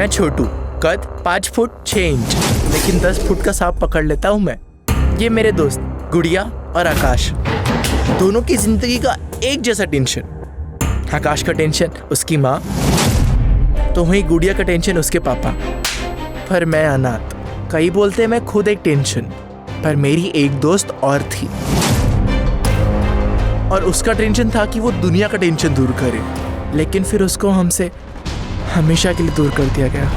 मैं छोटू, कद 5 foot 6 inch, लेकिन 10 फुट का सांप पकड़ लेता हूँ मैं। ये मेरे दोस्त गुड़िया और आकाश, दोनों की जिंदगी का एक जैसा टेंशन। आकाश का टेंशन उसकी माँ, तो वहीं गुड़िया का टेंशन उसके पापा। पर मैं अनाथ, कई बोलते मैं खुद एक टेंशन, पर मेरी एक दोस्त और थी, और उसका टेंशन था कि वो दुनिया का टेंशन दूर करे, लेकिन फिर उसको हमसे हमेशा के लिए दूर कर दिया गया।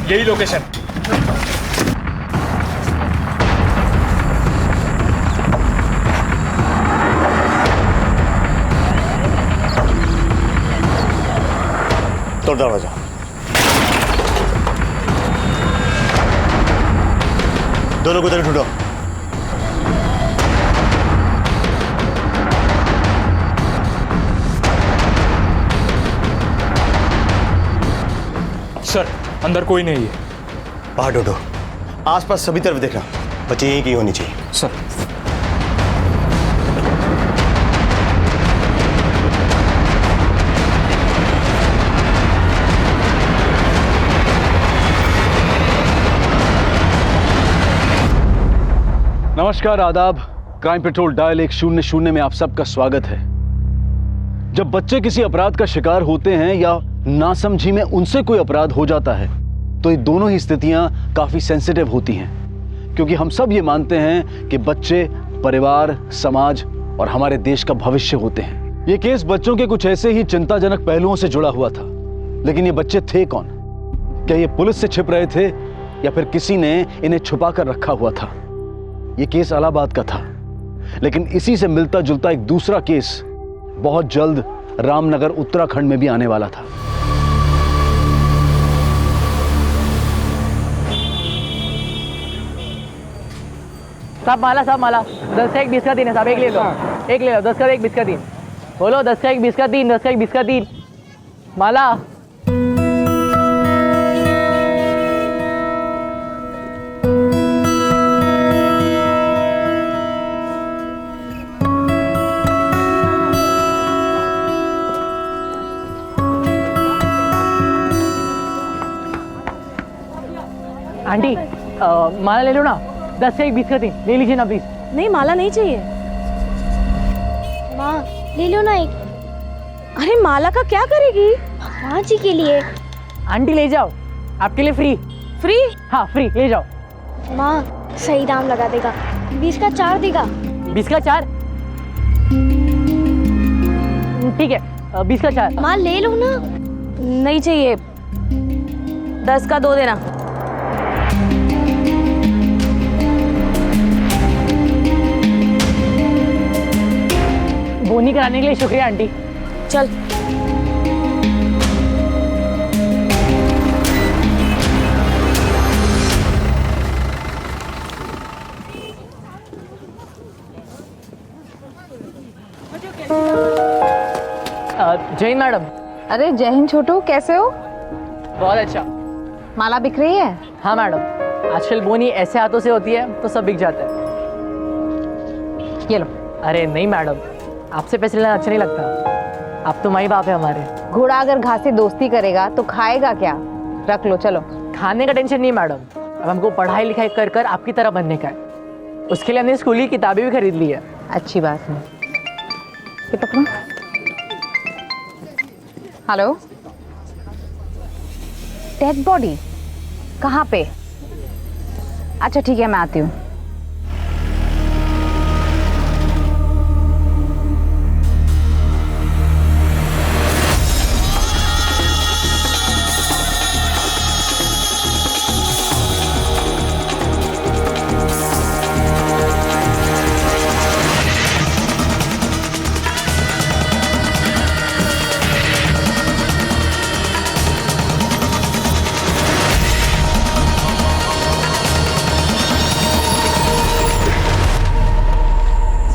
यही लोकेशन। तोड़ दरवाजा। दोनों को उधर ढूंढो। सर, अंदर कोई नहीं है। बाहर ढूंढो, आसपास सभी तरफ देखना, बच्चे यहीं की होनी चाहिए। सर। नमस्कार, आदाब। क्राइम पेट्रोल डायल 100 में आप सबका स्वागत है। जब बच्चे किसी अपराध का शिकार होते हैं या नासमझी में उनसे कोई अपराध हो जाता है, तो ये दोनों ही स्थितियां काफी सेंसिटिव होती हैं, क्योंकि हम सब ये मानते हैं कि बच्चे परिवार, समाज और हमारे देश का भविष्य होते हैं। ये केस बच्चों के कुछ ऐसे ही चिंताजनक पहलुओं से जुड़ा हुआ था, लेकिन ये बच्चे थे कौन? क्या ये पुलिस से छिप रहे थे या फिर किसी ने इन्हें छुपा कर रखा हुआ था? ये केस इलाहाबाद का था, लेकिन इसी से मिलता जुलता एक दूसरा केस बहुत जल्द रामनगर उत्तराखंड में भी आने वाला था। साहब माला, साहब माला, 10 का 1 20 का 3 है साहब, एक ले लो, एक ले लो, 10 का 1 20 का 3। बोलो 10 का 1 20 का 3, 10 का 1 20 का 3 माला। आंटी, माला ले लो ना, 10 का 1 20 का 3 ले लीजिए ना प्लीज। नहीं, माला नहीं चाहिए। माँ ले लो ना एक। अरे माला का क्या करेगी? माँ जी के लिए। आंटी ले जाओ, आपके लिए फ्री। फ्री? हाँ फ्री, ले जाओ। माँ सही दाम लगा देगा, 20 का 4 देगा। 20 का 4? ठीक है, 20 का 4। माँ ले लो ना। नहीं चाहिए, 10 का 2 देना। बोनी कराने के लिए शुक्रिया आंटी। चल। जय हिंद मैडम। अरे जय हिंद छोटू, कैसे हो? बहुत अच्छा। माला बिक रही है? हाँ मैडम, आजकल बोनी ऐसे हाथों से होती है तो सब बिक जाता है। ये लो। अरे नहीं मैडम, आपसे पैसे लेना अच्छा नहीं लगता, आप तो माई बाप है हमारे। घोड़ा अगर घास से दोस्ती करेगा तो खाएगा क्या? रख लो, चलो। खाने का टेंशन नहीं मैडम, अब हमको पढ़ाई लिखाई कर कर आपकी तरह बनने का है। उसके लिए हमने स्कूल की किताबें भी खरीद ली है। अच्छी बात है। ये पकड़ो। हेलो, डेड बॉडी कहाँ पे? अच्छा ठीक है, मैं आती हूँ।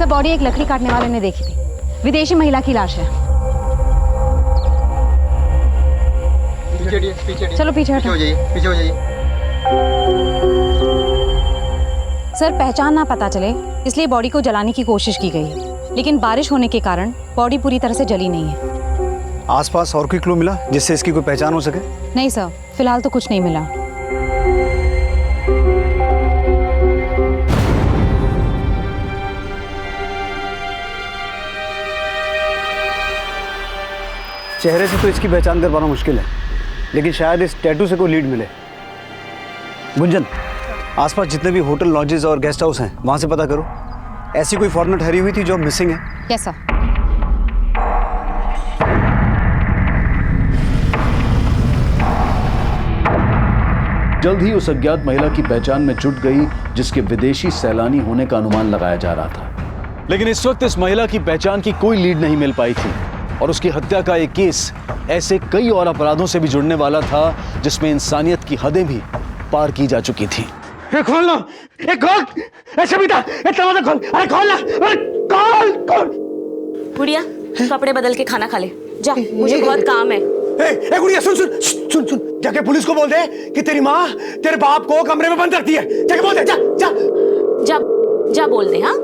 बॉडी एक लकड़ी काटने वाले ने देखी थी। विदेशी महिला की लाश है। चलो पीछे हटो। पीछे हो जाइए। सर, पहचान ना पता चले इसलिए बॉडी को जलाने की कोशिश की गई है, लेकिन बारिश होने के कारण बॉडी पूरी तरह से जली नहीं है। आसपास और कोई क्लू मिला जिससे इसकी कोई पहचान हो सके? नहीं सर, फिलहाल तो कुछ नहीं मिला। चेहरे से तो इसकी पहचान कर पाना मुश्किल है, लेकिन शायद इस टैटू से कोई लीड मिले। गुंजन, आसपास जितने भी होटल, लॉजेस और गेस्ट हाउस हैं वहां से पता करो। ऐसी कोई फॉरेनर ठहरी हुई थी जो मिसिंग है? Yes sir. जल्द ही उस अज्ञात महिला की पहचान में जुट गई जिसके विदेशी सैलानी होने का अनुमान लगाया जा रहा था। लेकिन इस वक्त इस महिला की पहचान की कोई लीड नहीं मिल पाई थी और उसकी हत्या का एक केस ऐसे कई और अपराधों से भी जुड़ने वाला था जिसमें इंसानियत की हदें भी पार की जा चुकी थी। खोलना, खोल, सविता, दरवाजा खोल, अरे खोलना, खोल। गुड़िया, कपड़े बदल के खाना खा ले जा, मुझे बहुत काम है। ए गुड़िया, सुन, जाके पुलिस को बोल दे कि तेरी माँ तेरे बाप को कमरे में बंद रखती है। जाके बोल दे, जा बोल दे। हाँ,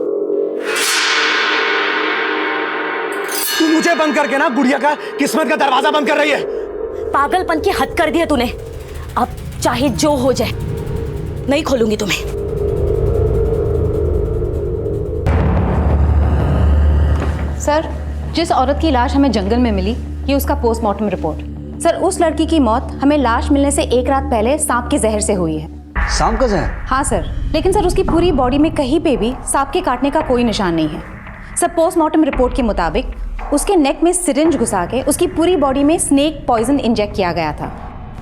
तू मुझे बंद करके ना गुड़िया का किस्मत का दरवाजा बंद कर रही है। पागलपन की हद कर दी है तूने। अब चाहे जो हो जाए, नहीं खोलूंगी तुम्हें। सर, जिस औरत की लाश हमें जंगल में मिली, ये उसका पोस्टमार्टम रिपोर्ट। सर, उस लड़की की मौत हमें लाश मिलने से एक रात पहले सांप के जहर से हुई है। सांप का जहर? हाँ सर, लेकिन सर उसकी पूरी बॉडी में कहीं पे भी सांप के काटने का कोई निशान नहीं है। सर, पोस्टमार्टम रिपोर्ट के मुताबिक उसके नेक में सिरिंज घुसा के उसकी पूरी बॉडी में स्नेक पॉइजन इंजेक्ट किया गया था।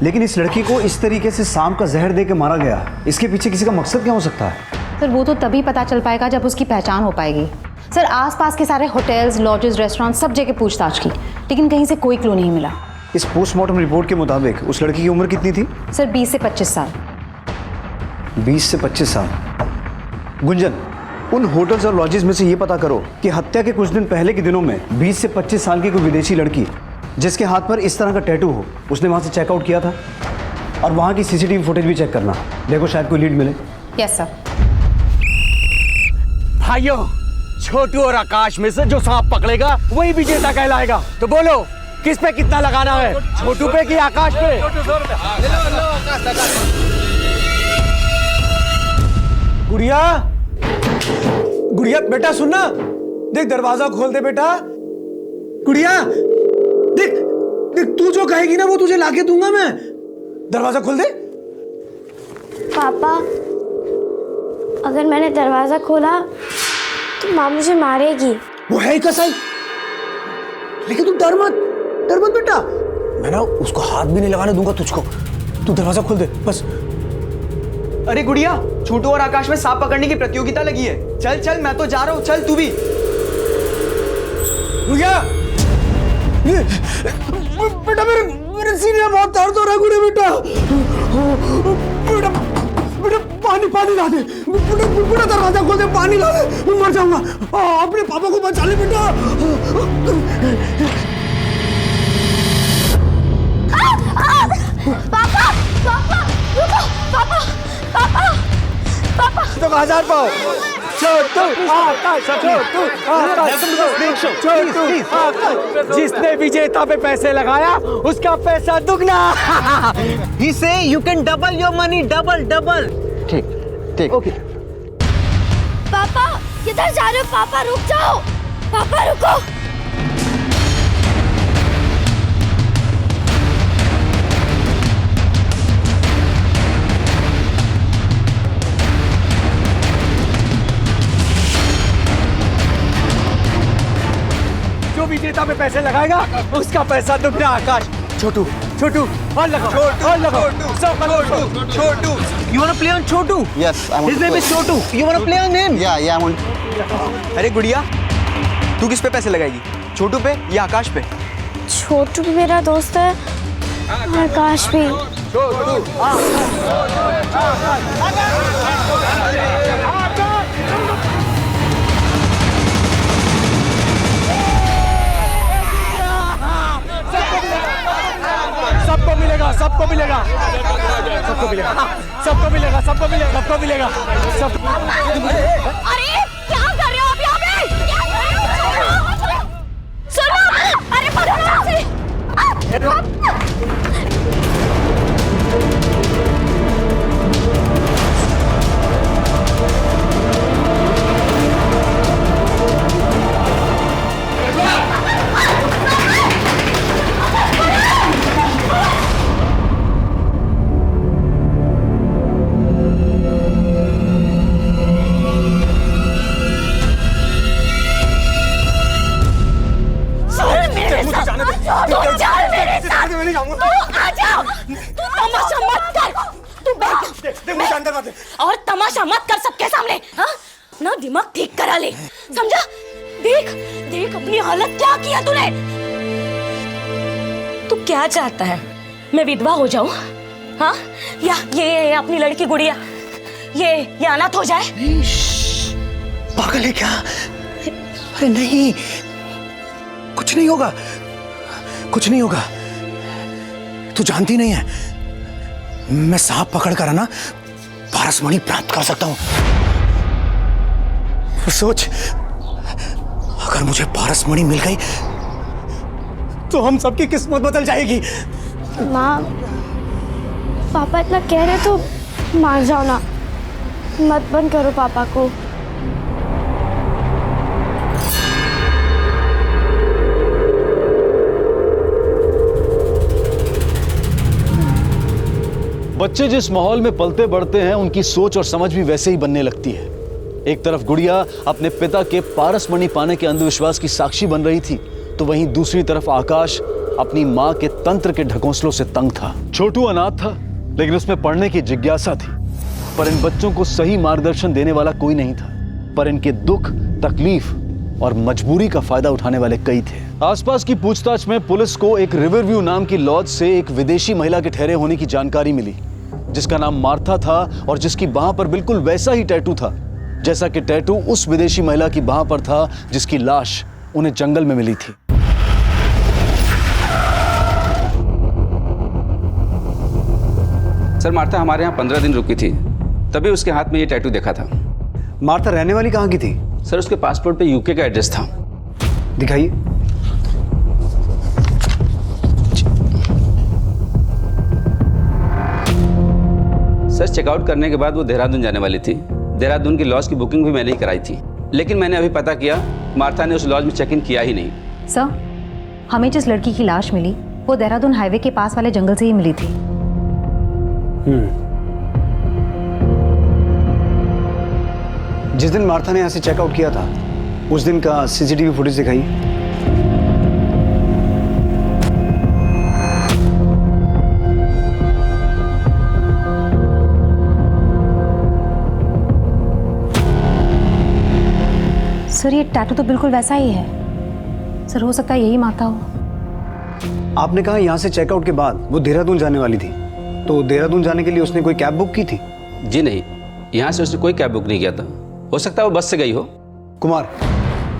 लेकिन इस लड़की को इस तरीके से सांप का जहर दे के मारा गया, इसके पीछे किसी का मकसद क्या हो सकता है? सर, वो तो तभी पता चल पाएगा जब उसकी पहचान हो पाएगी। सर, आसपास के सारे होटल्स, लॉजेस, रेस्टोरेंट सब जगह पूछताछ की, लेकिन कहीं से कोई क्लू नहीं मिला। इस पोस्टमार्टम रिपोर्ट के मुताबिक उस लड़की की उम्र कितनी थी? सर, 20 से 25 साल। 20 से 25 साल। गुंजन, उन होटल्स और लॉजेस में से ये पता करो कि हत्या के कुछ दिन पहले के दिनों में 20 से 25 साल की कोई विदेशी लड़की जिसके हाथ पर इस तरह का टैटू हो, उसने वहां से चेकआउट किया था। और वहां की सीसीटीवी फुटेज भी चेक करना, देखो शायद कोई लीड मिले। Yes sir. भाइयों, छोटू और आकाश में से जो सांप पकड़ेगा वही विजेता कहलाएगा। तो बोलो, किस पे कितना लगाना है, छोटू पे कि आकाश पे? गुड़िया बेटा सुनना, देख दरवाजा खोल दे बेटा। गुड़िया देख, तू जो कहेगी ना वो तुझे लाके दूंगा मैं। दरवाजा खोल दे। पापा, अगर मैंने दरवाजा खोला तो माँ मुझे मारेगी। वो है ही कसाई, लेकिन तू डर मत बेटा। मैं ना उसको हाथ भी नहीं लगाने दूंगा तुझको। तू दरवाजा खोल दे बस। अरे गुड़िया, छोटू और आकाश में सांप पकड़ने की प्रतियोगिता लगी है। चल, मैं तो जा रहा हूँ, चल तू भी। गुड़िया, बेटा मेरे सीने में बहुत दर्द हो रहा है। गुड़िया बेटा पानी ला दे। बेटा दरवाजा खोल दे, पानी ला दे, मैं मर जाऊंगा। अपने पापा को बचा ले बेटा। तो 1000 पाओ। जिसने विजेता पे पैसे लगाया उसका पैसा दुगना। He say you can double your money, double. ठीक ओके। पापा, किधर जा रहे हो? पापा रुक जाओ, पापा रुको। जो विजेता पे पैसे लगाएगा उसका पैसा दुगना। आकाश, छोटू और लगाओ। छोटू, you wanna play on Chhotu? Yes, I want His to name play. is Chhotu. You wanna play on him? Yeah, I want. अरे गुड़िया, तू किस पे पैसे लगाएगी, छोटू पे या आकाश पे? छोटू भी मेरा दोस्त है, आकाश भी। मिलेगा, सबको मिलेगा, सबको मिलेगा, सबको मिलेगा, सबको मिलेगा, सबको मिलेगा, सब। अरे क्या कर रहे हो आप यहाँ पे? क्या कर रहे हो? सुनो, अरे पकड़ो इसे। और तमाशा मत कर सबके सामने, हाँ? ना दिमाग ठीक करा ले, समझा? देख देख अपनी हालत क्या किया तूने। तू क्या चाहता है, मैं विधवा हो जाऊं, हाँ? या ये अपनी लड़की गुड़िया ये अनाथ हो जाए? पागल है क्या? अरे नहीं, कुछ नहीं होगा, कुछ नहीं होगा। तू जानती नहीं है, मैं सांप पकड़ कर ना पारसमणि प्राप्त कर सकता हूं। सोच, अगर मुझे पारसमणि मिल गई तो हम सबकी किस्मत बदल जाएगी। माँ, पापा इतना कह रहे तो मान जाओ ना, मत बंद करो पापा को। बच्चे जिस माहौल में पलते बढ़ते हैं उनकी सोच और समझ भी वैसे ही बनने लगती है। एक तरफ गुड़िया अपने पिता के पारसमणि पाने के अंधविश्वास की साक्षी बन रही थी, तो वहीं दूसरी तरफ आकाश अपनी मां के तंत्र के ढकोसलों से तंग था। छोटू अनाथ था, लेकिन उसमें पढ़ने की जिज्ञासा थी, पर इन बच्चों को सही मार्गदर्शन देने वाला कोई नहीं था। पर इनके दुख, तकलीफ और मजबूरी का फायदा उठाने वाले कई थे। आसपास की पूछताछ में पुलिस को एक रिवरव्यू नाम की लॉज से एक विदेशी महिला के ठहरे होने की जानकारी मिली, जिसका नाम मार्था था और जिसकी बाह पर बिल्कुल वैसा ही टैटू था जैसा कि टैटू उस विदेशी महिला की बाह पर था जिसकी लाश उन्हें जंगल में मिली थी। सर, मार्था हमारे यहाँ 15 दिन रुकी थी, तभी उसके हाथ में ये टैटू देखा था। मार्था रहने वाली कहाँ की थी? सर, उसके पासपोर्ट पे यूके का एड्रेस था। दिखाइए। सर, चेकआउट करने के बाद वो देहरादून जाने वाली थी। देहरादून की लॉज की बुकिंग भी मैंने ही कराई थी, लेकिन मैंने अभी पता किया मार्था ने उस लॉज में चेक इन किया ही नहीं। सर, हमें जिस लड़की की लाश मिली वो देहरादून हाईवे के पास वाले जंगल से ही मिली थी। जिस दिन मार्था ने यहाँ से चेकआउट किया था उस दिन का सीसीटीवी फुटेज दिखाइए। सर, ये टैटू तो बिल्कुल वैसा ही है। सर, हो सकता है यही माता हो। आपने कहा यहाँ से चेकआउट के बाद वो देहरादून जाने वाली थी, तो देहरादून जाने के लिए उसने कोई कैब बुक की थी? जी नहीं, यहाँ से उसने कोई कैब बुक नहीं किया था। हो सकता है वो बस से गई हो। कुमार,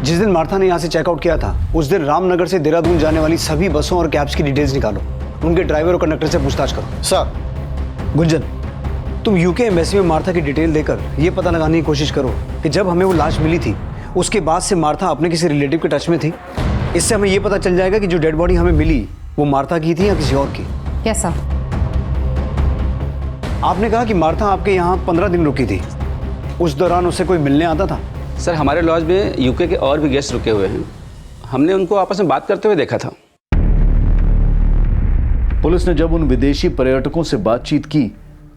जिस दिन मार्था ने यहाँ से चेकआउट किया था उस दिन रामनगर से देहरादून जाने वाली सभी बसों और कैब्स की डिटेल्स निकालो, उनके ड्राइवर और कंडक्टर से पूछताछ करो। सर। गुंजन, तुम यूके एम्बेसी में मार्था की डिटेल देकर यह पता लगाने की कोशिश करो कि जब हमें वो लाश मिली थी उसके बाद से मार्था अपने किसी रिलेटिव के टच में थी। इससे हमें यह पता चल जाएगा कि जो डेड बॉडी हमें मिली वो मार्था की थी या किसी और की। Yes sir. आपने कहा कि मार्था आपके यहाँ 15 दिन रुकी थी, उस दौरान उससे कोई मिलने आता था? सर, हमारे लॉज में यूके के और भी गेस्ट रुके हुए हैं, हमने उनको आपस में बात करते हुए देखा था। पुलिस ने जब उन विदेशी पर्यटकों से बातचीत की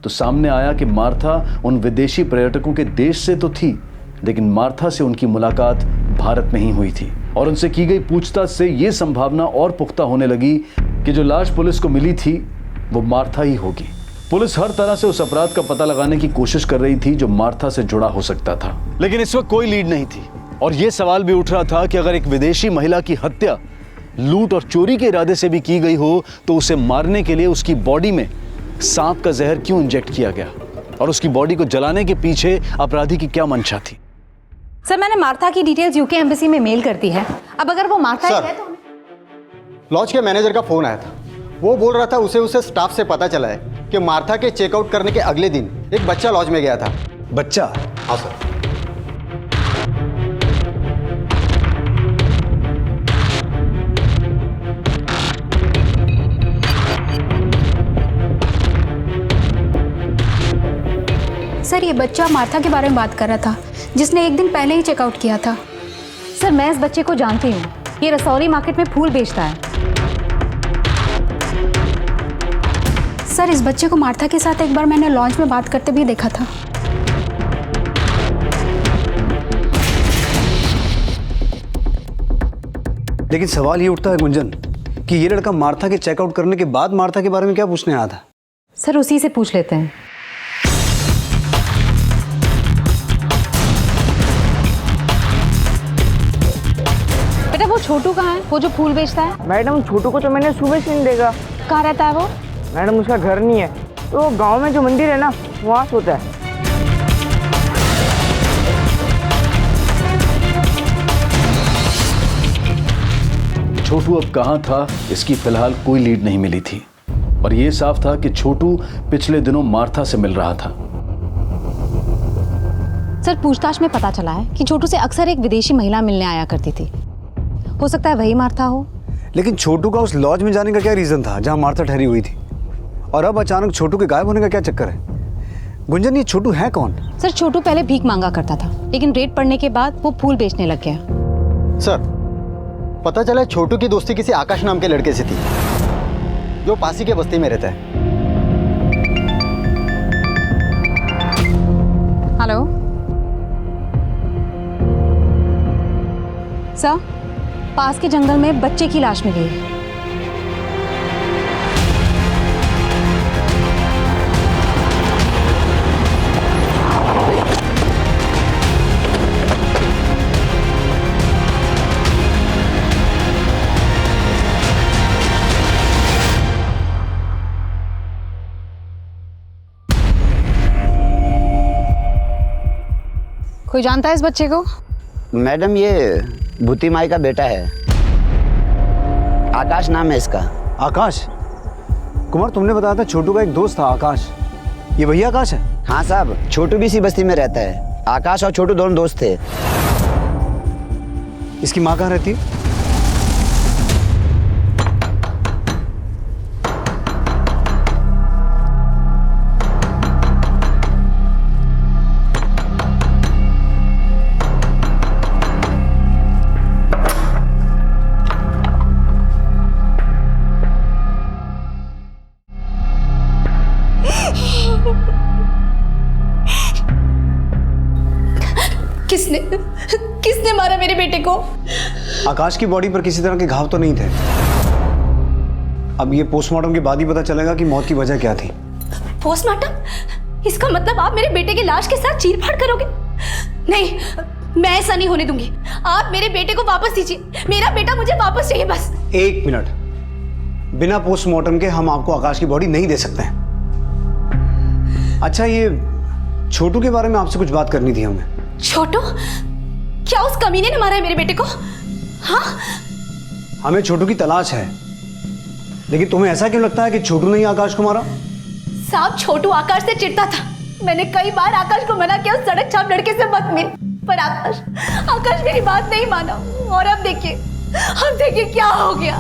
तो सामने आया कि मार्था उन विदेशी पर्यटकों के देश से तो थी, लेकिन मार्था से उनकी मुलाकात भारत में ही हुई थी। और उनसे की गई पूछताछ से यह संभावना और पुख्ता होने लगी कि जो लाश पुलिस को मिली थी वो मार्था ही होगी। पुलिस हर तरह से उस अपराध का पता लगाने की कोशिश कर रही थी जो मार्था से जुड़ा हो सकता था, लेकिन इस वक्त कोई लीड नहीं थी। और यह सवाल भी उठ रहा था कि अगर एक विदेशी महिला की हत्या लूट और चोरी के इरादे से भी की गई हो तो उसे मारने के लिए उसकी बॉडी में सांप का जहर क्यों इंजेक्ट किया गया, और उसकी बॉडी को जलाने के पीछे अपराधी की क्या मंशा थी। सर, मैंने मार्था की डिटेल्स यूके एम्बेसी में मेल कर दी है। अब अगर वो मार्था ही है तो लॉज के मैनेजर का फोन आया था, वो बोल रहा था उसे स्टाफ से पता चला है कि मार्था के चेकआउट करने के अगले दिन एक बच्चा लॉज में गया था। बच्चा? हाँ सर। सर, ये बच्चा मार्था के बारे में बात कर रहा था, जिसने एक दिन पहले ही चेकआउट किया था। सर, मैं इस बच्चे को जानती हूँ। ये रसौली मार्केट में फूल बेचता है। सर, इस बच्चे को मार्था के साथ एक बार मैंने लॉन्च में बात करते भी देखा था। लेकिन सवाल ये उठता है गुंजन कि ये लड़का मार्था के चेकआउट करने के बाद मार्था के बारे में क्या पूछने आया था? सर, उसी से पूछ लेते हैं। बेटा, वो छोटू कहाँ है? वो जो फूल बेचता है? मैडम, छोटू को तो मैंने सुबह से नहीं देखा। कहाँ रहता है वो? मैडम, उसका घर नहीं है, तो गांव में जो मंदिर है ना, वहाँ सोता है। छोटू अब कहाँ था, इसकी फिलहाल कोई लीड नहीं मिली थी, और यह साफ था कि छोटू पिछले दिनों मार्था से मिल रहा था। सर, पूछताछ में पता चला है कि छोटू से अक्सर एक विदेशी महिला मिलने आया करती थी। हो सकता है वही मार्था हो। लेकिन छोटू का उस लॉज में जाने का क्या रीजन था जहां मार्था ठहरी हुई थी? और अब अचानक छोटू के गायब होने का क्या चक्कर है? गुंजन, ये छोटू है कौन? सर, छोटू पहले भीख मांगा करता था, लेकिन रेड पड़ने के बाद वो फूल बेचने लग गया। सर, पता चला है छोटू की दोस्ती किसी आकाश नाम के लड़के से थी, जो पासी के बस्ती में रहता है। हेलो सर, पास के जंगल में बच्चे की लाश मिली है। कोई जानता है इस बच्चे को? मैडम, ये भूती माई का बेटा है, आकाश नाम है इसका। आकाश? कुमार, तुमने बताया था छोटू का एक दोस्त था आकाश। ये वही आकाश है? हाँ साहब, छोटू भी इसी बस्ती में रहता है। आकाश और छोटू दोनों दोस्त थे। इसकी माँ कहाँ रहती है? किसने मारा मेरे बेटे को? आकाश की बॉडी पर किसी तरह के घाव तो नहीं थे। अब ये पोस्टमार्टम के बाद ही पता चलेगा कि मौत की वजह क्या थी। पोस्टमार्टम? इसका मतलब आप मेरे बेटे की लाश के साथ चीर-फाड़ करोगे? नहीं, मैं ऐसा नहीं होने दूंगी। आप मेरे बेटे को वापस दीजिए। मेरा बेटा मुझे वापस चाहिए, बस। एक मिनट, बिना पोस्टमार्टम के हम आपको आकाश की बॉडी नहीं दे सकते हैं। अच्छा, ये छोटू के बारे में आपसे कुछ बात करनी थी हमें। छोटू? क्या उस कमीने ने मारा है मेरे बेटे को? हाँ? हमें छोटू की तलाश है, लेकिन तुम्हें ऐसा क्यों लगता है कि छोटू ने ही आकाश को मारा? साहब, छोटू आकाश से चिढ़ता था। मैंने कई बार आकाश को मना किया उस सड़क छाप लड़के से मत मिल, पर आकाश मेरी बात नहीं माना। और अब देखिए क्या हो गया।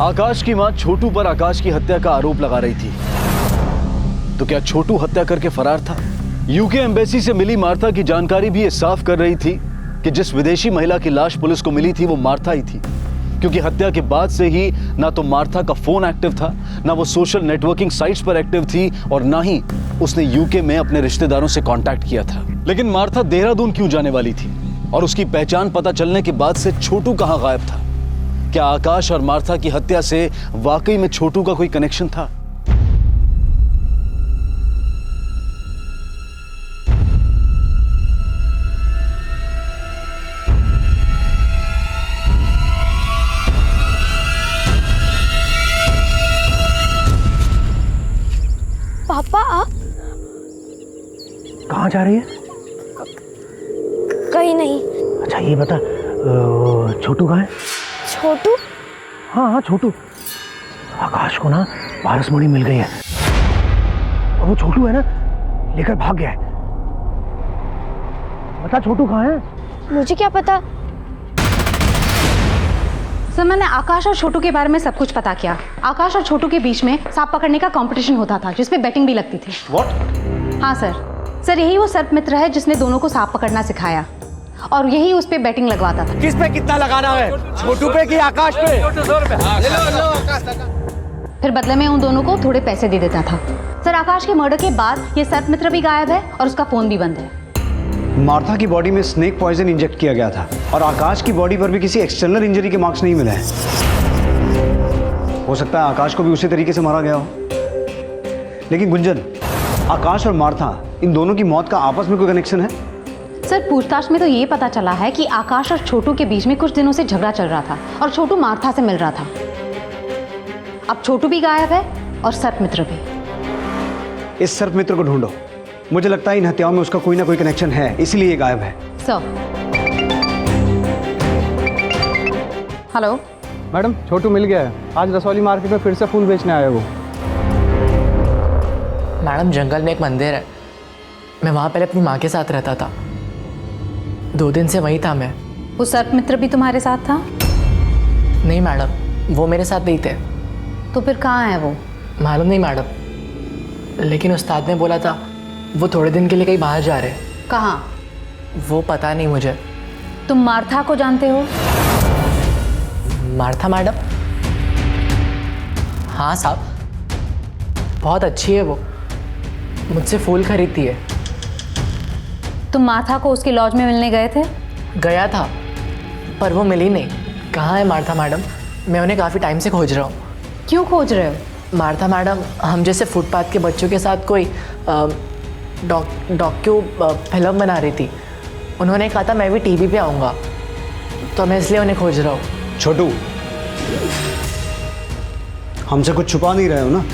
आकाश की मां छोटू पर आकाश की हत्या का आरोप लगा रही थी, तो क्या छोटू हत्या करके फरार था? यूके एम्बेसी से मिली मार्था की जानकारी भी ये साफ कर रही थी कि जिस विदेशी महिला की लाश पुलिस को मिली थी वो मार्था ही थी, क्योंकि हत्या के बाद से ही ना तो मार्था का फोन एक्टिव था, ना वो सोशल नेटवर्किंग साइट्स पर एक्टिव थी, और ना ही उसने यूके में अपने रिश्तेदारों से कांटेक्ट किया था। लेकिन मार्था देहरादून क्यों जाने वाली थी, और उसकी पहचान पता चलने के बाद से छोटू कहां गायब था? क्या आकाश और मार्था की हत्या से वाकई में छोटू का कोई कनेक्शन था? कहाँ जा रही है? कहीं नहीं। अच्छा ये बता, छोटू कहाँ है? छोटू? हाँ हाँ छोटू। आकाश को ना पारसमणि मिल गई है और वो छोटू है ना लेकर भाग गया है। बता छोटू कहाँ है? मुझे क्या पता। सर मैंने आकाश और छोटू के बारे में सब कुछ पता किया। आकाश और छोटू के बीच में सांप पकड़ने का कंपटीशन होता था जिसमें बैटिंग भी लगती थी। What? हाँ सर यही वो सर्प मित्र है जिसने दोनों को सांप पकड़ना सिखाया और यही उस पे बैटिंग लगवाता था। किस पे कितना लगाना है, छोटू पे कि आकाश पे? फिर बदले में उन दोनों को थोड़े पैसे दे देता था। सर आकाश के मर्डर के बाद ये सर्प मित्र भी गायब है और उसका फोन भी बंद है। मार्था की बॉडी में स्नेक पॉइजन इंजेक्ट किया गया था और आकाश की बॉडी पर भी किसी एक्सटर्नल इंजरी के मार्क्स नहीं मिले हैं। हो सकता है आकाश को भी उसी तरीके से मारा गया हो। लेकिन गुंजन, आकाश और मार्था इन दोनों की मौत का आपस में कोई कनेक्शन है? सर पूछताछ में तो ये पता चला है कि आकाश और छोटू के बीच में कुछ दिनों से झगड़ा चल रहा था और छोटू मार्था से मिल रहा था। अब छोटू भी गायब है और सर्प मित्र भी। इस सर्प मित्र को ढूंढो। मुझे लगता है इन हत्याओं में उसका कोई ना कोई कनेक्शन है, इसीलिए ये गायब है। सर हेलो मैडम, छोटू मिल गया है। आज रसौली मार्केट में फिर से फूल बेचने आया वो। मैडम जंगल में एक मंदिर है, मैं वहाँ पहले अपनी माँ के साथ रहता था। 2 दिन से वहीं था मैं। वो सर्प मित्र भी तुम्हारे साथ था? नहीं मैडम, वो मेरे साथ नहीं थे। तो फिर कहाँ है वो? मालूम नहीं मैडम, लेकिन उस्ताद ने बोला था वो थोड़े दिन के लिए कहीं बाहर जा रहे हैं। कहाँ? वो पता नहीं मुझे। तुम मार्था को जानते हो? Martha madam? हाँ साहब, बहुत अच्छी है वो, मुझसे फूल खरीदती है। तुम मार्था को उसके लॉज में मिलने गए थे? गया था पर वो मिली नहीं। कहाँ है मार्था मैडम? मैं उन्हें काफ़ी टाइम से खोज रहा हूँ। क्यों खोज रहे हो? मार्था मैडम हम जैसे फुटपाथ के बच्चों के साथ कोई डॉक्यू फिल्म बना रही थी। उन्होंने कहा था मैं भी टीवी पे आऊँगा, तो मैं इसलिए उन्हें खोज रहा हूँ। छोटू, हमसे कुछ छुपा नहीं रहे हो ना?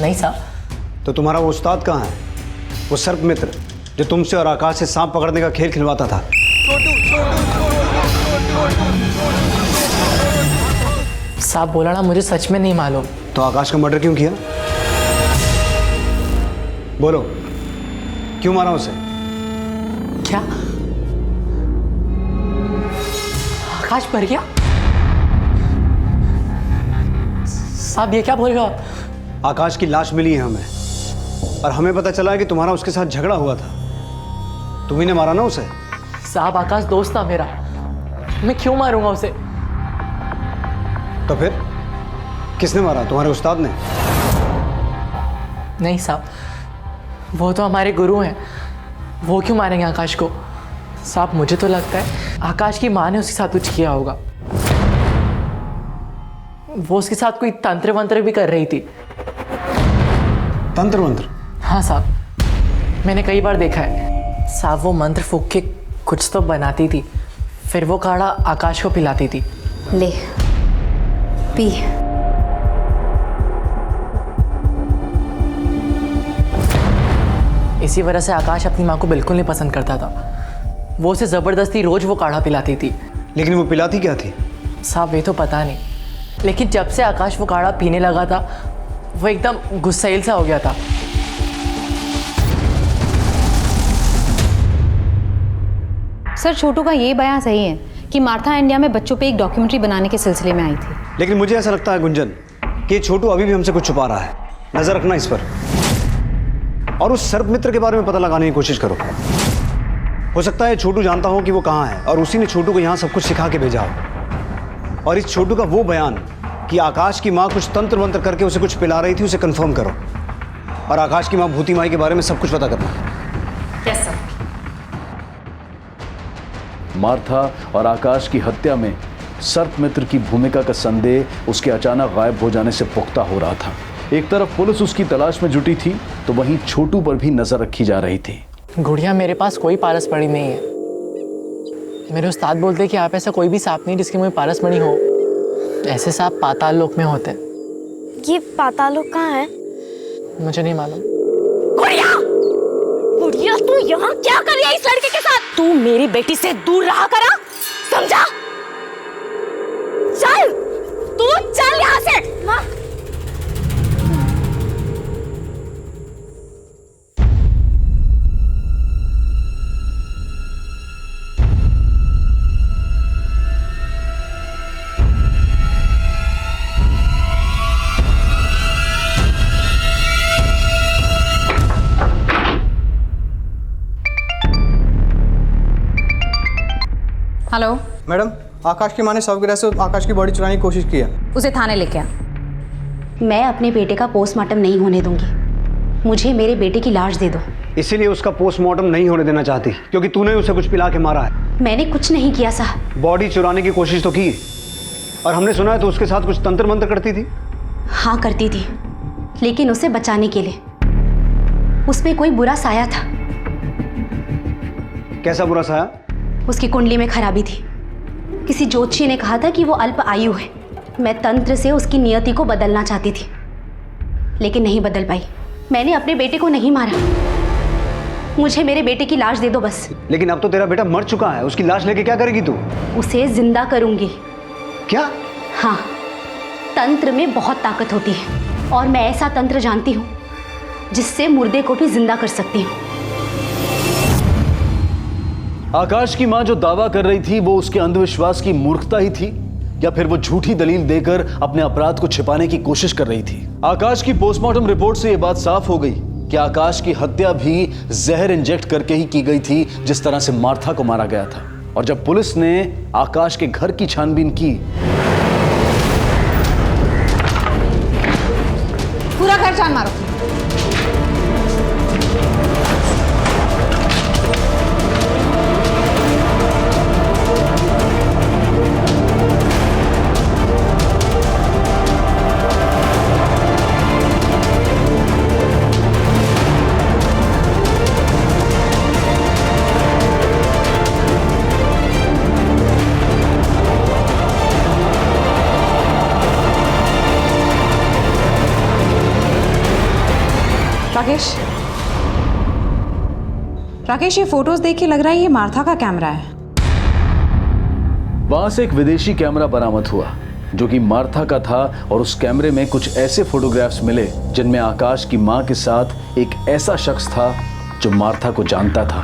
नहीं साहब। तो तुम्हारा वो उस्ताद कहाँ है, वो सर्प मित्र जो तुमसे और आकाश से सांप पकड़ने का खेल खिलवाता था? साहब बोला ना, मुझे सच में नहीं मालूम। तो आकाश का मर्डर क्यों किया? बोलो, क्यों मारा उसे? क्या आकाश मर गया? साहब ये क्या बोल रहे हो आप? आकाश की लाश मिली है हमें और हमें पता चला है कि तुम्हारा उसके साथ झगड़ा हुआ था। तुम्ही ने मारा ना उसे? साहब आकाश दोस्त था मेरा, मैं क्यों मारूंगा उसे? तो फिर किसने मारा, तुम्हारे उस्ताद ने? नहीं साहब, वो तो हमारे गुरु हैं, वो क्यों मारेंगे आकाश को? साहब मुझे तो लगता है आकाश की माँ ने उसके साथ कुछ किया होगा। वो उसके साथ कोई तंत्र वंत्र भी कर रही थी। तंत्र वंत्र? हाँ साहब, मैंने कई बार देखा है। साहब वो मंत्र फूंक के कुछ तो बनाती थी, फिर वो काढ़ा आकाश को पिलाती थी। ले पी। इसी वजह से आकाश अपनी माँ को बिल्कुल नहीं पसंद करता था। वो उसे ज़बरदस्ती रोज वो काढ़ा पिलाती थी। लेकिन वो पिलाती क्या थी? साहब ये तो पता नहीं, लेकिन जब से आकाश वो काढ़ा पीने लगा था वो एकदम गुस्सैल सा हो गया था। सर छोटू का ये बयान सही है कि मार्था इंडिया में बच्चों पे एक डॉक्यूमेंट्री बनाने के सिलसिले में आई थी। लेकिन मुझे ऐसा लगता है गुंजन कि छोटू अभी भी हमसे कुछ छुपा रहा है। नजर रखना इस पर और उस सर्प मित्र के बारे में पता लगाने की कोशिश करो। हो सकता है छोटू जानता हो कि वो कहाँ है और उसी ने छोटू को यहाँ सब कुछ सिखा के भेजा हो। और इस छोटू का वो बयान कि आकाश की माँ कुछ तंत्र वंत्र करके उसे कुछ पिला रही थी, उसे कंफर्म करो। और आकाश की माँ भूती माई के बारे में सब कुछ पता करना। Yes sir. मार्था और आकाश की हत्या में सर्प मित्र की भूमिका का संदेह उसके अचानक गायब हो जाने से पुख्ता हो रहा था। एक तरफ पुलिस उसकी तलाश में जुटी थी तो वहीं छोटू पर भी नजर रखी जा रही थी। गुड़िया मेरे पास कोई पारस पड़ी नहीं है। मेरे उस्ताद बोलते कि आप ऐसा कोई भी सांप नहीं जिसकी मुझे पारस मणि हो। ऐसे सांप पाताल लोक में होते हैं। ये पाताल लोक कहाँ है? मुझे नहीं मालूम। गुड़िया, गुड़िया तू यहाँ क्या कर रही है इस लड़के के साथ? तू मेरी बेटी से दूर रहा करा, समझा? चल, तू चल यहाँ से। माँ। हेलो मैडम, आकाश की माँ ने शवगिरा से आकाश की बॉडी चुराने की कोशिश की है। उसे थाने लेके आ। मैं अपने बेटे का पोस्टमार्टम नहीं होने दूंगी। मुझे मेरे बेटे की लाश दे दो। इसीलिए उसका पोस्टमार्टम नहीं होने देना चाहती, क्योंकि तूने उसे कुछ पिला के मारा है। मैंने कुछ नहीं किया साहब। बॉडी चुराने की कोशिश तो की, और हमने सुना है तो उसके साथ कुछ तंत्र मंत्र करती थी। हाँ करती थी, लेकिन उसे बचाने के लिए। उसमें कोई बुरा साया था। कैसा बुरा साया? उसकी कुंडली में खराबी थी। किसी ज्योतिषी ने कहा था कि वो अल्प आयु है। मैं तंत्र से उसकी नियति को बदलना चाहती थी, लेकिन नहीं बदल पाई। मैंने अपने बेटे को नहीं मारा। मुझे मेरे बेटे की लाश दे दो बस। लेकिन अब तो तेरा बेटा मर चुका है, उसकी लाश लेके क्या करेगी तू? उसे जिंदा करूंगी। क्या? हाँ, तंत्र में बहुत ताकत होती है, और मैं ऐसा तंत्र जानती हूँ जिससे मुर्दे को भी जिंदा कर सकती हूँ। आकाश की मां जो दावा कर रही थी वो उसके अंधविश्वास की मूर्खता ही थी, या फिर वो झूठी दलील देकर अपने अपराध को छिपाने की कोशिश कर रही थी? आकाश की पोस्टमार्टम रिपोर्ट से यह बात साफ हो गई कि आकाश की हत्या भी जहर इंजेक्ट करके ही की गई थी, जिस तरह से मार्था को मारा गया था। और जब पुलिस ने आकाश के घर की छानबीन की, पूरा घर छान मारो। राकेश, ये फोटोज देख के लग रहा है ये मार्था का कैमरा है। वहां से एक विदेशी कैमरा बरामद हुआ जो कि मार्था का था, और उस कैमरे में कुछ ऐसे फोटोग्राफ्स मिले जिनमें आकाश की मां के साथ एक ऐसा शख्स था जो मार्था को जानता था।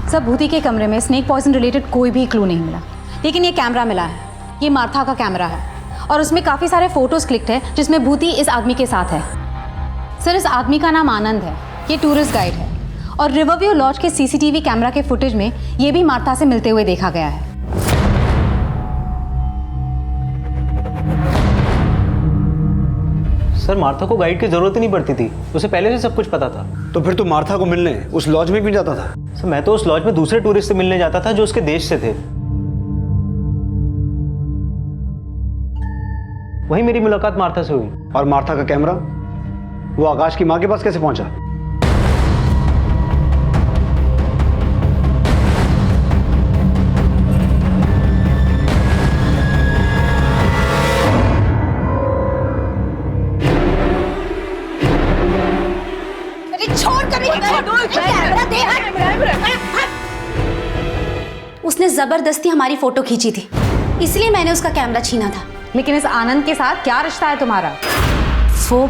सर, भूति के कमरे में स्नेक पॉइजन रिलेटेड कोई भी क्लू नहीं मिला, लेकिन ये कैमरा मिला है। ये मार्था का कैमरा है और उसमें काफी सारे फोटोज क्लिक्ड है जिसमें भूति इस आदमी के साथ है। सर, इस आदमी का नाम आनंद है। ये टूरिस्ट गाइड है और रिवरव्यू लॉज के सीसीटीवी कैमरा के फुटेज में ये भी मार्था से मिलते हुए देखा गया है। सर, मार्था को गाइड की जरूरत ही नहीं पड़ती थी, उसे पहले से सब कुछ पता था। तो फिर तू मार्था को मिलने उस लॉज में भी जाता था? सर, मैं तो उस लॉज में दूसरे टूरिस्ट से मिलने जाता था जो उसके देश से थे। वहीं मेरी मुलाकात मार्था से हुई। और मार्था का कैमरा वो आकाश की मां के पास कैसे पहुंचा? उसने जबरदस्ती हमारी फोटो खींची थी, इसलिए मैंने उसका कैमरा छीना था। लेकिन इस आनंद के साथ क्या रिश्ता है तुम्हारा? वो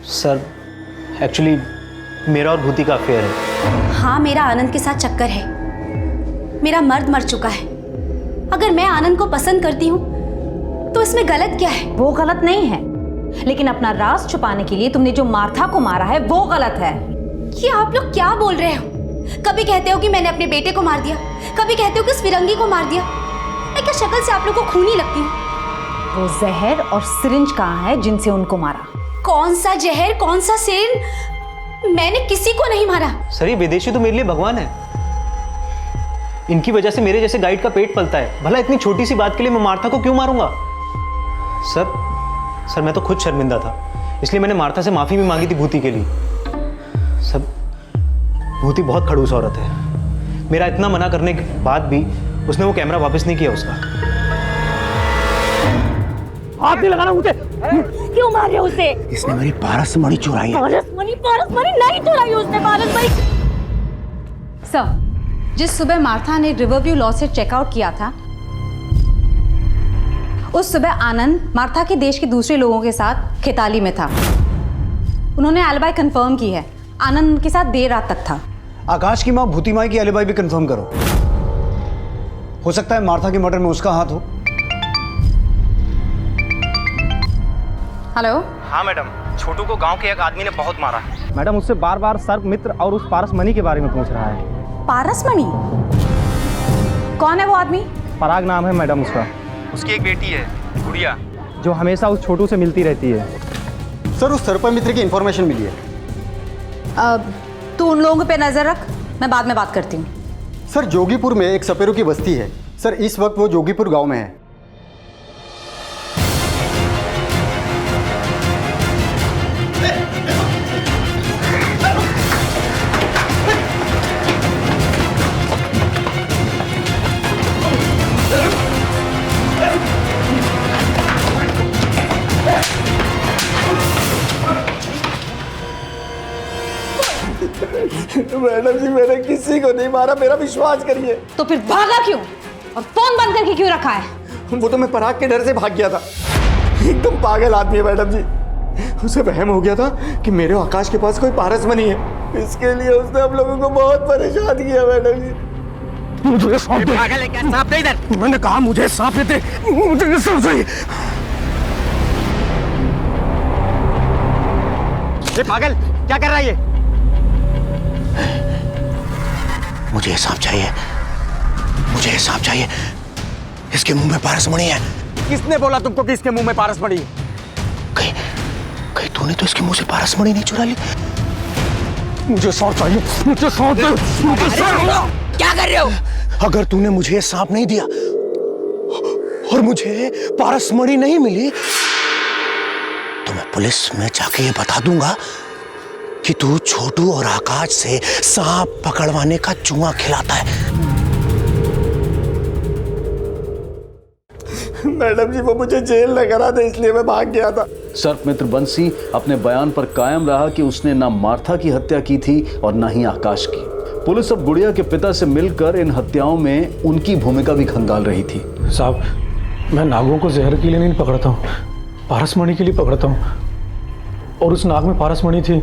सर, एक्चुअली मेरा और भूति का अफेयर है। हाँ, मेरा आनंद के साथ चक्कर है। मेरा मर्द मर चुका है। अगर मैं आनंद को पसंद करती हूँ तो इसमें गलत क्या है? वो गलत नहीं है, लेकिन अपना राज छुपाने के लिए तुमने जो मार्था को मारा है वो गलत है। ये आप लोग क्या बोल रहे हो? कभी कहते हो कि मैंने अपने बेटे को मार दिया, कभी कहते हो कि उस फिरंगी को मार दिया। मैं क्या शक्ल से आप लोग को खूनी लगती हूँ? वो जहर और सिरिंज कहाँ है जिनसे उनको मारा? कौन सा जहर, कौन सा सिरिंज? मैंने किसी को नहीं मारा। सर, ये विदेशी तो मेरे लिए भगवान है। इनकी वजह से मेरे जैसे गाइड का पेट पलता है। भला इतनी छोटी सी बात के लिए मैं मार्था को क्यों मारूंगा? सर, मैं तो खुद शर्मिंदा था, इसलिए मैंने मार्था से माफी भी मांगी थी भूति के लिए। सर, भूति बहुत खड़ूस औरत है। मेरा इतना मना करने के बाद भी उसने वो कैमरा वापस नहीं किया उसका। हाथ नहीं लगाना मुझे। क्यों मार रहे हो उसे? इसने मेरी पारस मणि चुराई है। पारस मणि नहीं चुराई उसने, पारस मणि। सर, जिस सुबह मार्था ने रिवरव्यू लॉज से चेकआउट किया था, उस सुबह आनंद मार्था के देश के दूसरे लोगों के साथ खिताली में था। उन्होंने एलिबाई कंफर्म की है। आनंद उनके साथ देर रात तक था। आकाश की माँ भूती माई की एलिबाई भी कंफर्म करो। हो सकता है मार्था के मर्डर में उसका हाथ हो। हेलो। हाँ मैडम, छोटू को गांव के एक आदमी ने बहुत मारा है। मैडम उससे बार बार सर्प मित्र और उस पारस मणि के बारे में पूछ रहा है। पारस मणि? कौन है वो आदमी? पराग नाम है मैडम उसका। उसकी एक बेटी है गुड़िया, जो हमेशा उस छोटू से मिलती रहती है। सर, उस सर्प मित्र की इंफॉर्मेशन मिली है। तू उन लोगों पे नजर रख, मैं बाद में बात करती हूँ। सर, जोगीपुर में एक सपेरों की बस्ती है। सर, इस वक्त वो जोगीपुर गांव में है। मैडम जी, मैंने किसी को नहीं मारा, मेरा विश्वास करिए। तो फिर भागा क्यों और फोन बंद करके क्यों रखा है? वो तो मैं पराग के डर से भाग गया था। एकदम पागल आदमी है मैडम जी। उसे वहम हो गया था कि मेरे आकाश के पास कोई पारस मणि है। इसके लिए उसने हम लोगों को बहुत परेशान किया मैडम जी। मुझे सांप दे। पागल है क्या? सांप दे इधर। मैंने कहा मुझे सांप दे। मुझे सांप चाहिए। ये पागल क्या कर रहा है ये? मुझे सांप चाहिए, मुझे सांप चाहिए। इसके मुंह में पारस मणि है। किसने बोला तुमको कि इसके मुंह में पारस मणि? कहीं तूने तो इसके मुंह से पारस मणि नहीं चुरा ली? मुझे सांप चाहिए, मुझे सांप दे, मुझे सांप। क्या कर रहे हो? अगर तूने मुझे सांप नहीं दिया और मुझे पारस मणि नहीं मिली तो मैं पुलिस में जाके ये बता दूंगा कि तू छोटू और आकाश से सांप पकड़वाने का जुआ खिलाता है। मैडम जी, वो मुझे जेल न करा दे, इसलिए मैं भाग गया था। सर्प मित्र बंसी अपने बयान पर कायम रहा कि उसने ना मार्था की हत्या की थी और ना ही आकाश की। पुलिस अब गुड़िया के पिता से मिलकर इन हत्याओं में उनकी भूमिका भी खंगाल रही थी। साहब, मैं नागों को जहर के लिए नहीं पकड़ता हूँ, पारस मणि के लिए पकड़ता हूँ। और उस नाग में पारस मणि थी,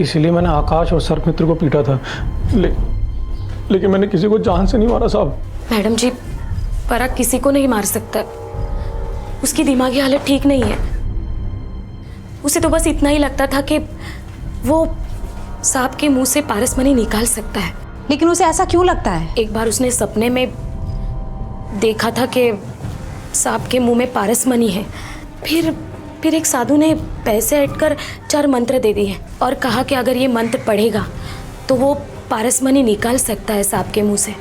इसीलिए मैंने आकाश और सर्प मित्र को पीटा था। लेकिन मैंने किसी को जान से नहीं मारा साहब। मैडम जी, पराग किसी को नहीं मार सकता। उसकी दिमागी हालत ठीक नहीं है। उसे तो बस इतना ही लगता था कि वो सांप के मुंह से पारस मणि निकाल सकता है। लेकिन उसे ऐसा क्यों लगता है? एक बार उसने सपने में देखा था कि सांप के मुंह में पारस मणि है। फिर एक साधु ने पैसे ऐड 4 मंत्र दे दिए और कहा कि अगर ये मंत्र पढ़ेगा तो वो पारस मणि निकाल सकता है सांप के मुंह से।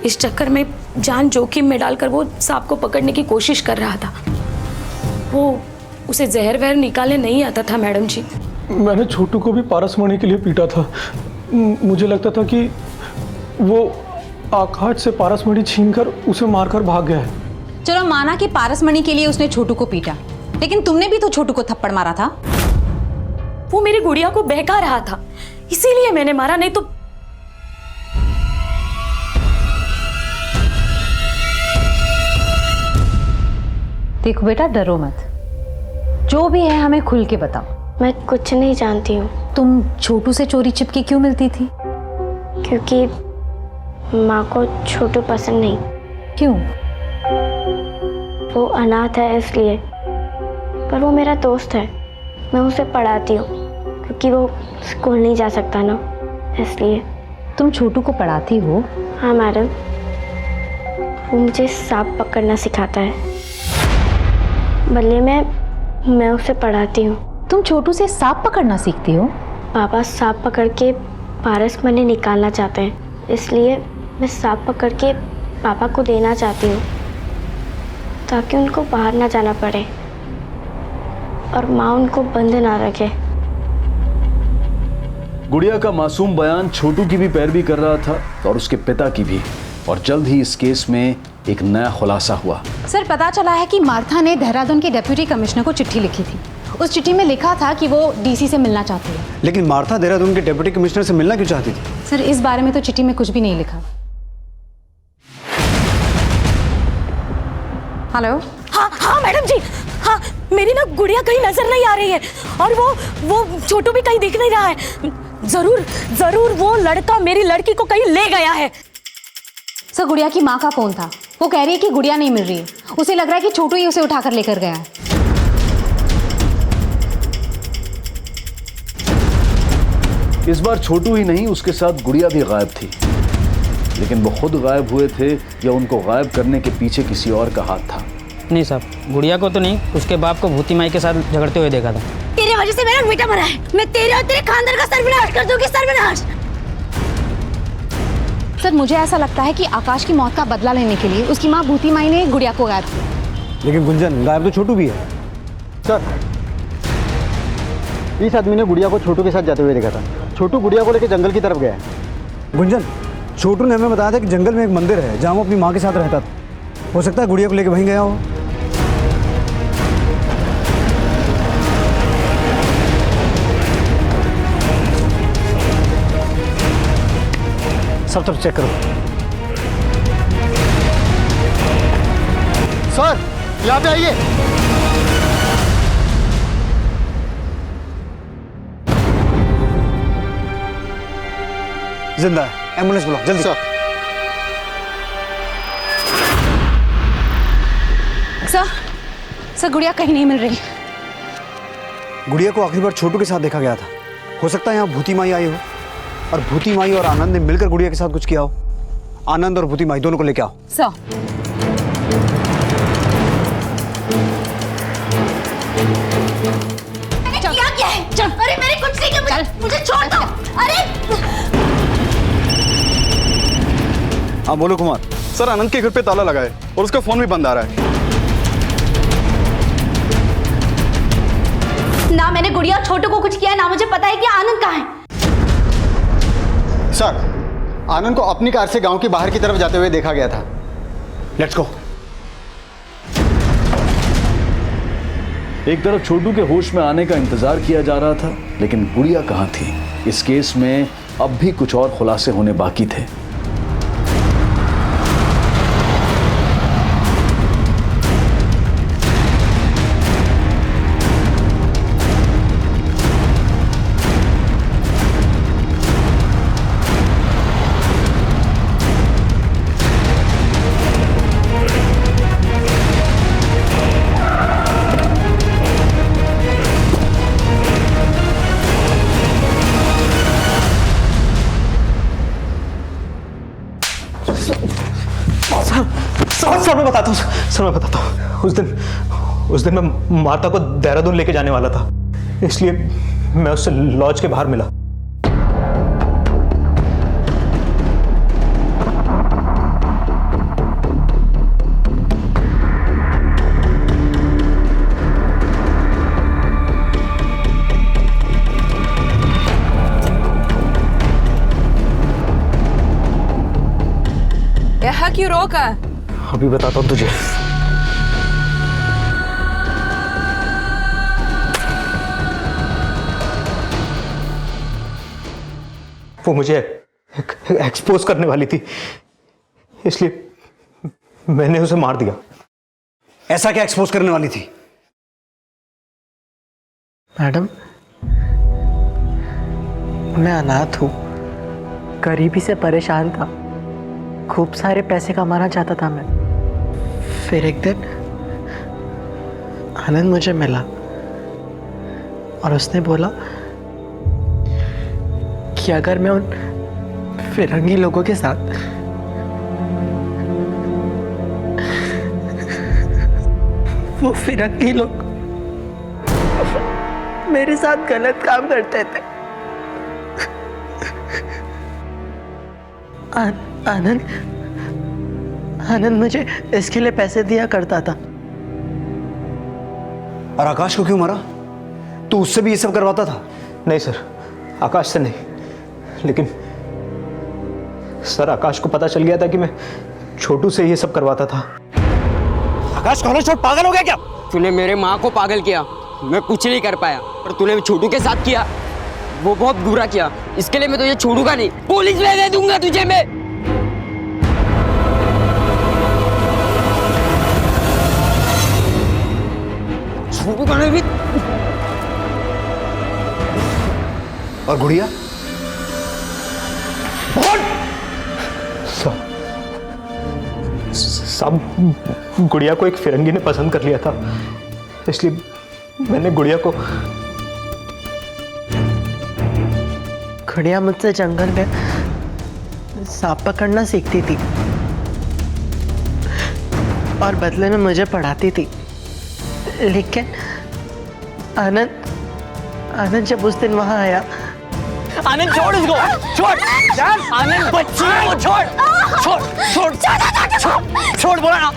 इस चक्कर में जान जोखिम में डालकर वो सांप को पकड़ने की कोशिश कर रहा था। वो उसे जहर वहर निकालने नहीं आता था मैडम जी। मैंने छोटू को भी पारस मणि के लिए पीटा था। मुझे लगता था कि वो आकाश से पारस मणि छीनकर उसे मारकर भाग गया है। चलो माना कि पारस मणि के लिए उसने छोटू को पीटा, लेकिन तुमने भी तो छोटू को थप्पड़ मारा था। वो मेरी गुड़िया को बहका रहा था, इसीलिए मैंने मारा, नहीं तो। देखो बेटा, डरो मत, जो भी है हमें खुल के बताओ। मैं कुछ नहीं जानती हूँ। तुम छोटू से चोरी छिपके क्यों मिलती थी? क्योंकि माँ को छोटू पसंद नहीं। क्यों? वो अनाथ है इसलिए। पर वो मेरा दोस्त है, मैं उसे पढ़ाती हूँ क्योंकि वो स्कूल नहीं जा सकता ना, इसलिए। तुम छोटू को पढ़ाती हो? हाँ मैडम, वो मुझे सांप पकड़ना सिखाता है, बल्ले मैं उसे पढ़ाती हूँ। तुम छोटू से सांप पकड़ना सीखती हो? पापा सांप पकड़ के पारस मणि निकालना चाहते हैं, इसलिए मैं सांप पकड़ के पापा को देना चाहती हूँ ताकि उनको बाहर ना जाना पड़े और माँ उनको बंद ना रखे। गुड़िया का मासूम बयान छोटू की भी पैरवी कर रहा था और उसके पिता की भी, और जल्द ही इस केस में एक नया खुलासा हुआ। सर पता चला है कि मार्था ने देहरादून के डिप्टी कमिश्नर को चिट्ठी लिखी थी। उस चिट्ठी में लिखा था कि वो डीसी से मिलना चाहती है। लेकिन मार्था देहरादून के डिप्टी कमिश्नर से मिलना क्यों चाहती थी? सर इस बारे में तो चिट्ठी में कुछ भी नहीं लिखा। हेलो। हाँ मैडम जी, हाँ मेरी ना गुड़िया कहीं नजर नहीं आ रही है और वो छोटू भी कहीं दिख नहीं रहा है। जरूर वो लड़का मेरी लड़की को कहीं ले गया है। सर गुड़िया की माँ का फोन था, वो कह रही है कि गुड़िया नहीं मिल रही है। उसे लग रहा है कि छोटू ही उसे उठाकर लेकर गया है। इस बार छोटू ही नहीं, उसके साथ गुड़िया भी गायब थी। लेकिन वो खुद गायब हुए थे या उनको गायब करने के पीछे किसी और का हाथ था? नहीं साहब, गुड़िया को तो नहीं, उसके बाप को भूती माई के साथ झगड़ते हुए देखा था। तेरे वजह से मेरा बेटा मरा है। मैं तेरे और तेरे खानदान का सर्वनाश कर दूंगी, सर्वनाश। सर मुझे ऐसा लगता है कि आकाश की मौत का बदला लेने के लिए उसकी माँ भूती माई ने गुड़िया को गायब किया। लेकिन गुंजन, गायब तो छोटू भी है। सर, इस आदमी ने गुड़िया को छोटू के साथ जाते हुए देखा था। छोटू गुड़िया को लेकर जंगल की तरफ गया है। गुंजन, छोटू ने हमें बताया था कि जंगल में एक मंदिर है जहाँ वो अपनी माँ के साथ रहता था। हो सकता है गुड़िया को लेकर वहीं गया हो। सब तरफ चेक करो। सर, यहाँ पे आइए। जिंदा है, एम्बुलेंस बुलाओ जल्दी। सर गुड़िया कहीं नहीं मिल रही। गुड़िया को आखिरी बार छोटू के साथ देखा गया था। हो सकता है यहाँ भूती माई आई हो और भूती माई और आनंद ने मिलकर गुड़िया के साथ कुछ किया हो। आनंद और भूती माई दोनों को लेके आओ। सर क्या है? अरे मेरे कुछ नहीं किया, मुझे छोड़ दो। अरे हाँ बोलो कुमार। सर, आनंद के घर पे ताला लगा है और उसका फोन भी बंद आ रहा है। ना मैंने गुड़िया और छोटू को कुछ किया, ना मुझे पता है कि आनंद कहाँ है। सर, आनंद को अपनी कार से गांव के बाहर की तरफ जाते हुए देखा गया था। Let's go. एक तरफ छोटू के होश में आने का इंतजार किया जा रहा था, लेकिन गुड़िया कहाँ थी? इस केस में अब भी कुछ और खुलासे होने बाकी थे। सर मैं बताता हूँ। उस दिन मैं मार्था को देहरादून लेके जाने वाला था, इसलिए मैं उससे लॉज के बाहर मिला। यहाँ क्यों रोका? अभी बताता हूँ तुझे। वो मुझे एक्सपोज करने वाली थी, इसलिए मैंने उसे मार दिया। ऐसा क्या एक्सपोज करने वाली थी? मैडम, मैं अनाथ हूँ, गरीबी से परेशान था, खूब सारे पैसे कमाना चाहता था मैं। फिर एक दिन आनंद मुझे मिला और उसने बोला कि अगर मैं उन फिरंगी लोगों के साथ वो फिरंगी लोग मेरे साथ गलत काम करते थे। आनंद मुझे इसके लिए पैसे दिया करता था। और आकाश को क्यों मारा? तू उससे भी ये सब करवाता था? नहीं सर, आकाश से नहीं, लेकिन सर आकाश को पता चल गया था कि मैं छोटू से ये सब करवाता था। आकाश कौन है? छोट पागल हो गया क्या? तूने मेरे माँ को पागल किया, मैं कुछ नहीं कर पाया, पर तूने छोटू के साथ किया, वो बहुत बुरा किया। इसके लिए मैं तुझे छोड़ूंगा नहीं, पुलिस में दे दूंगा तुझे मैं। छोड़ूंगा नहीं भी। और गुड़िया? साहब, गुड़िया को एक फिरंगी ने पसंद कर लिया था, इसलिए मैंने गुड़िया को। गुड़िया मुझसे जंगल में सांप पकड़ना सीखती थी और बदले में मुझे पढ़ाती थी, लेकिन आनंद जब उस दिन वहां आया। आनंद छोड़ इसको, छोड़ आनंद, बच्ची को छोड़, छोड़ छोड़ छोड़ छोड़ बोला ना।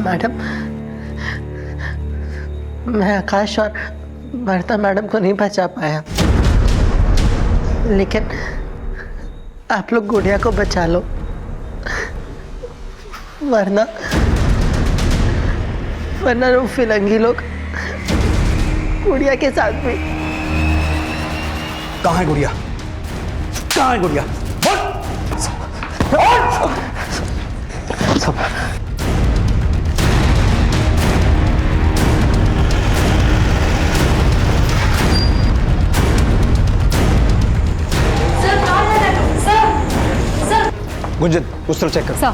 मैडम, मैं आकाश और वर्ता मैडम को नहीं बचा पाया, लेकिन आप लोग गुड़िया को बचा लो, वरना वो फिरंगी लोग गुड़िया के साथ भी। कहाँ है गुड़िया? कहाँ है गुड़िया? सब गुंजन, उस तरफ चेक कर। सर,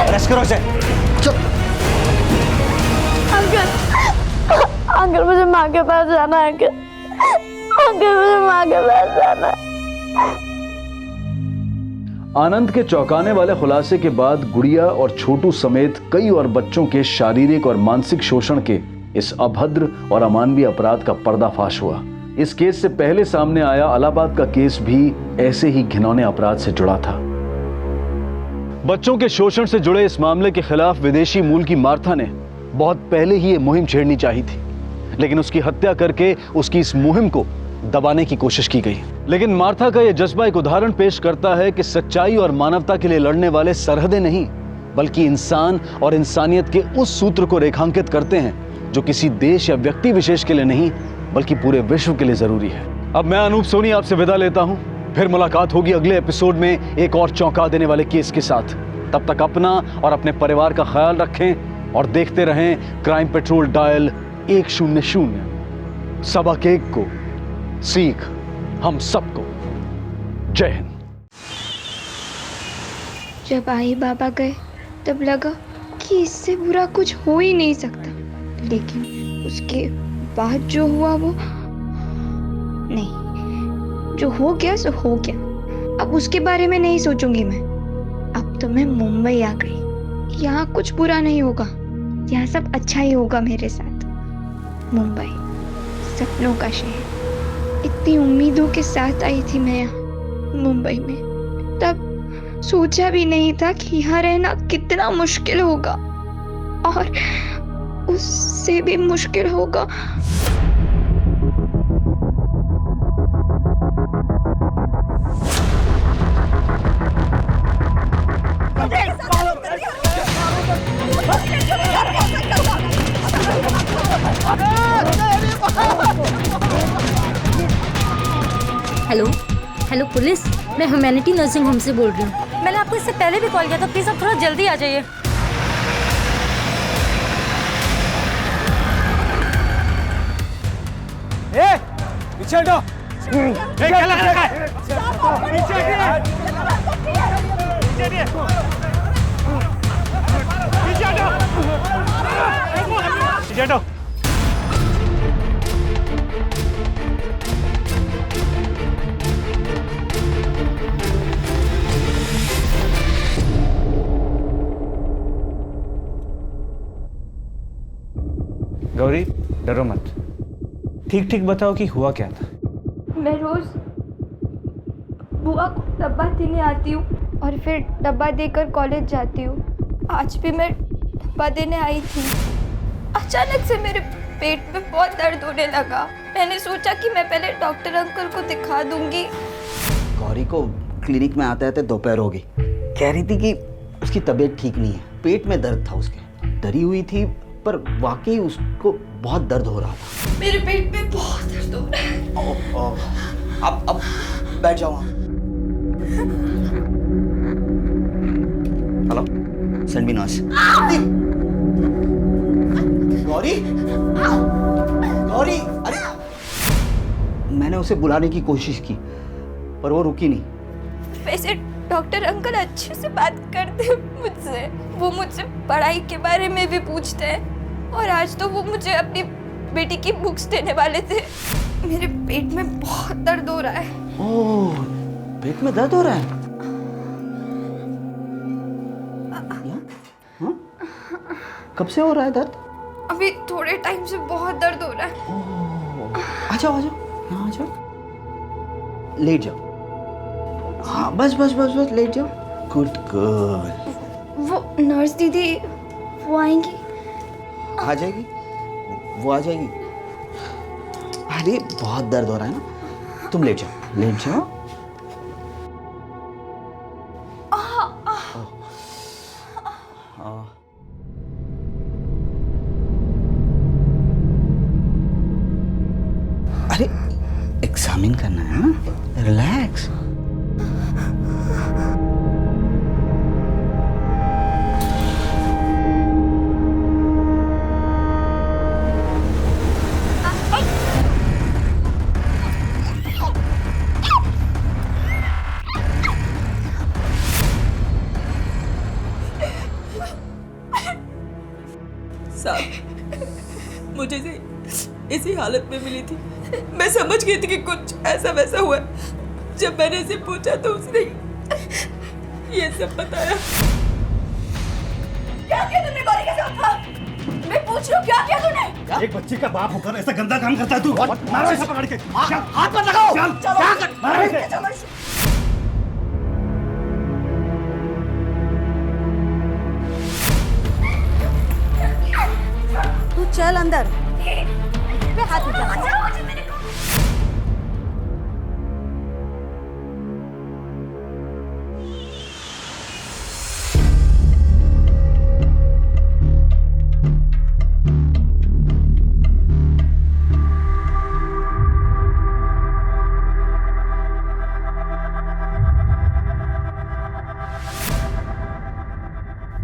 अरेस्ट करो इसे। अंकल मुझे माँ के पास जाना है। अंकल मुझे माँ के पास जाना है। आनंद के चौंकाने वाले खुलासे के बाद गुड़िया और छोटू समेत कई और बच्चों के शारीरिक और मानसिक शोषण के इस अभद्र और अमानवीय अपराध का पर्दाफाश हुआ। इस केस से पहले सामने आया इलाहाबाद का केस भी ऐसे ही घिनौने अपराध से जुड़ा था। बच्चों के शोषण से जुड़े इस मामले के खिलाफ विदेशी मूल की मार्था ने बहुत पहले ही ये मुहिम छेड़नी चाहिए थी, लेकिन उसकी हत्या करके उसकी इस मुहिम को दबाने की कोशिश की गई। लेकिन मार्था का यह जज्बा एक उदाहरण पेश करता है कि सच्चाई और मानवता के लिए लड़ने वाले सरहदें नहीं, बल्कि इंसान और इंसानियत के उस सूत्र को रेखांकित करते हैं जो किसी देश या व्यक्ति विशेष के लिए नहीं, बल्कि पूरे विश्व के लिए जरूरी है। अब मैं अनूप सोनी आपसे विदा लेता हूं, फिर मुलाकात होगी अगले एपिसोड में एक और चौंका देने वाले केस के साथ। तब तक अपना और अपने परिवार का ख्याल रखें और देखते रहें क्राइम पेट्रोल डायल 100। सबक एक को, सीख हम सबको। जय हिंद। जब आई बाबा गए तब लगा कि इससे बुरा कुछ हो ही नहीं सकता, लेकिन उसके बाद जो हुआ वो नहीं, जो हो गया सो हो गया। अब उसके बारे में नहीं सोचूंगी मैं। अब तो मैं मुंबई आ गई, यहाँ कुछ बुरा नहीं होगा, यहाँ सब अच्छा ही होगा मेरे साथ। मुंबई सपनों का शहर, इतनी उम्मीदों के साथ आई थी मैं यहाँ मुंबई में। तब सोचा भी नहीं था कि यहाँ रहना कितना मुश्किल होगा, और उससे भी मुश्किल होगा। हेलो हेलो पुलिस, मैं ह्यूमैनिटी नर्सिंग होम से बोल रही हूँ। मैंने आपको इससे पहले भी कॉल किया था, प्लीज़ आप थोड़ा जल्दी आ जाइए। पीछे हटो। क्या लग रहा है? पीछे हटो। गौरी डरो मत, ठीक ठीक बताओ कि हुआ क्या था। मैं रोज बुआ को डब्बा देने आती हूँ और फिर डब्बा देकर कॉलेज जाती हूँ। आज भी मैं डब्बा देने आई थी। अचानक से मेरे पेट में बहुत दर्द होने लगा। मैंने सोचा कि मैं पहले डॉक्टर अंकल को दिखा दूंगी। गौरी को क्लिनिक में आते आते दोपहर हो गई। कह रही थी कि उसकी तबीयत ठीक नहीं है, पेट में दर्द था उसके। डरी हुई थी पर वाकई उसको बहुत दर्द हो रहा था। मेरे पेट में बहुत दर्द हो रहा है। अब बैठ जाओ। Hello, send me nurse. Gauri, Gauri, अरे मैंने उसे बुलाने की कोशिश की पर वो रुकी नहीं। वैसे डॉक्टर अंकल अच्छे से बात करते हैं मुझसे। वो मुझसे पढ़ाई के बारे में भी पूछते हैं और आज तो वो मुझे अपनी बेटी की बुक्स देने वाले थे। मेरे पेट में बहुत दर्द हो रहा है। ओह, पेट में दर्द हो रहा है? कब से हो रहा है दर्द? अभी थोड़े टाइम से बहुत दर्द हो रहा है। आ जाओ, आ जाओ, यहाँ आ जाओ, लेट जाओ। हाँ, बस बस बस बस लेट जाओ। Good girl. वो नर्स दीदी वो आएंगी? आ जाएगी, वो आ जाएगी। अरे बहुत दर्द हो रहा है ना, तुम लेट जाओ, लेट जाओ। अरे एग्जामिन करना है ना, रिलैक्स। मुझे इसी हालत में मिली थी। मैं समझ गई थी कि कुछ ऐसा वैसा हुआ। जब मैंने इसे पूछा तो उसने ये सब बताया। क्या किया तुमने गौरी के साथ? मैं पूछ रही हूँ क्या किया तूने? एक बच्ची का बाप होकर ऐसा गंदा काम करता है तू? मारो इसे पकड़ के। हाथ मत लगाओ। क्या कर? मारो इसे। तू चल अंदर। मैं हाथ उठा।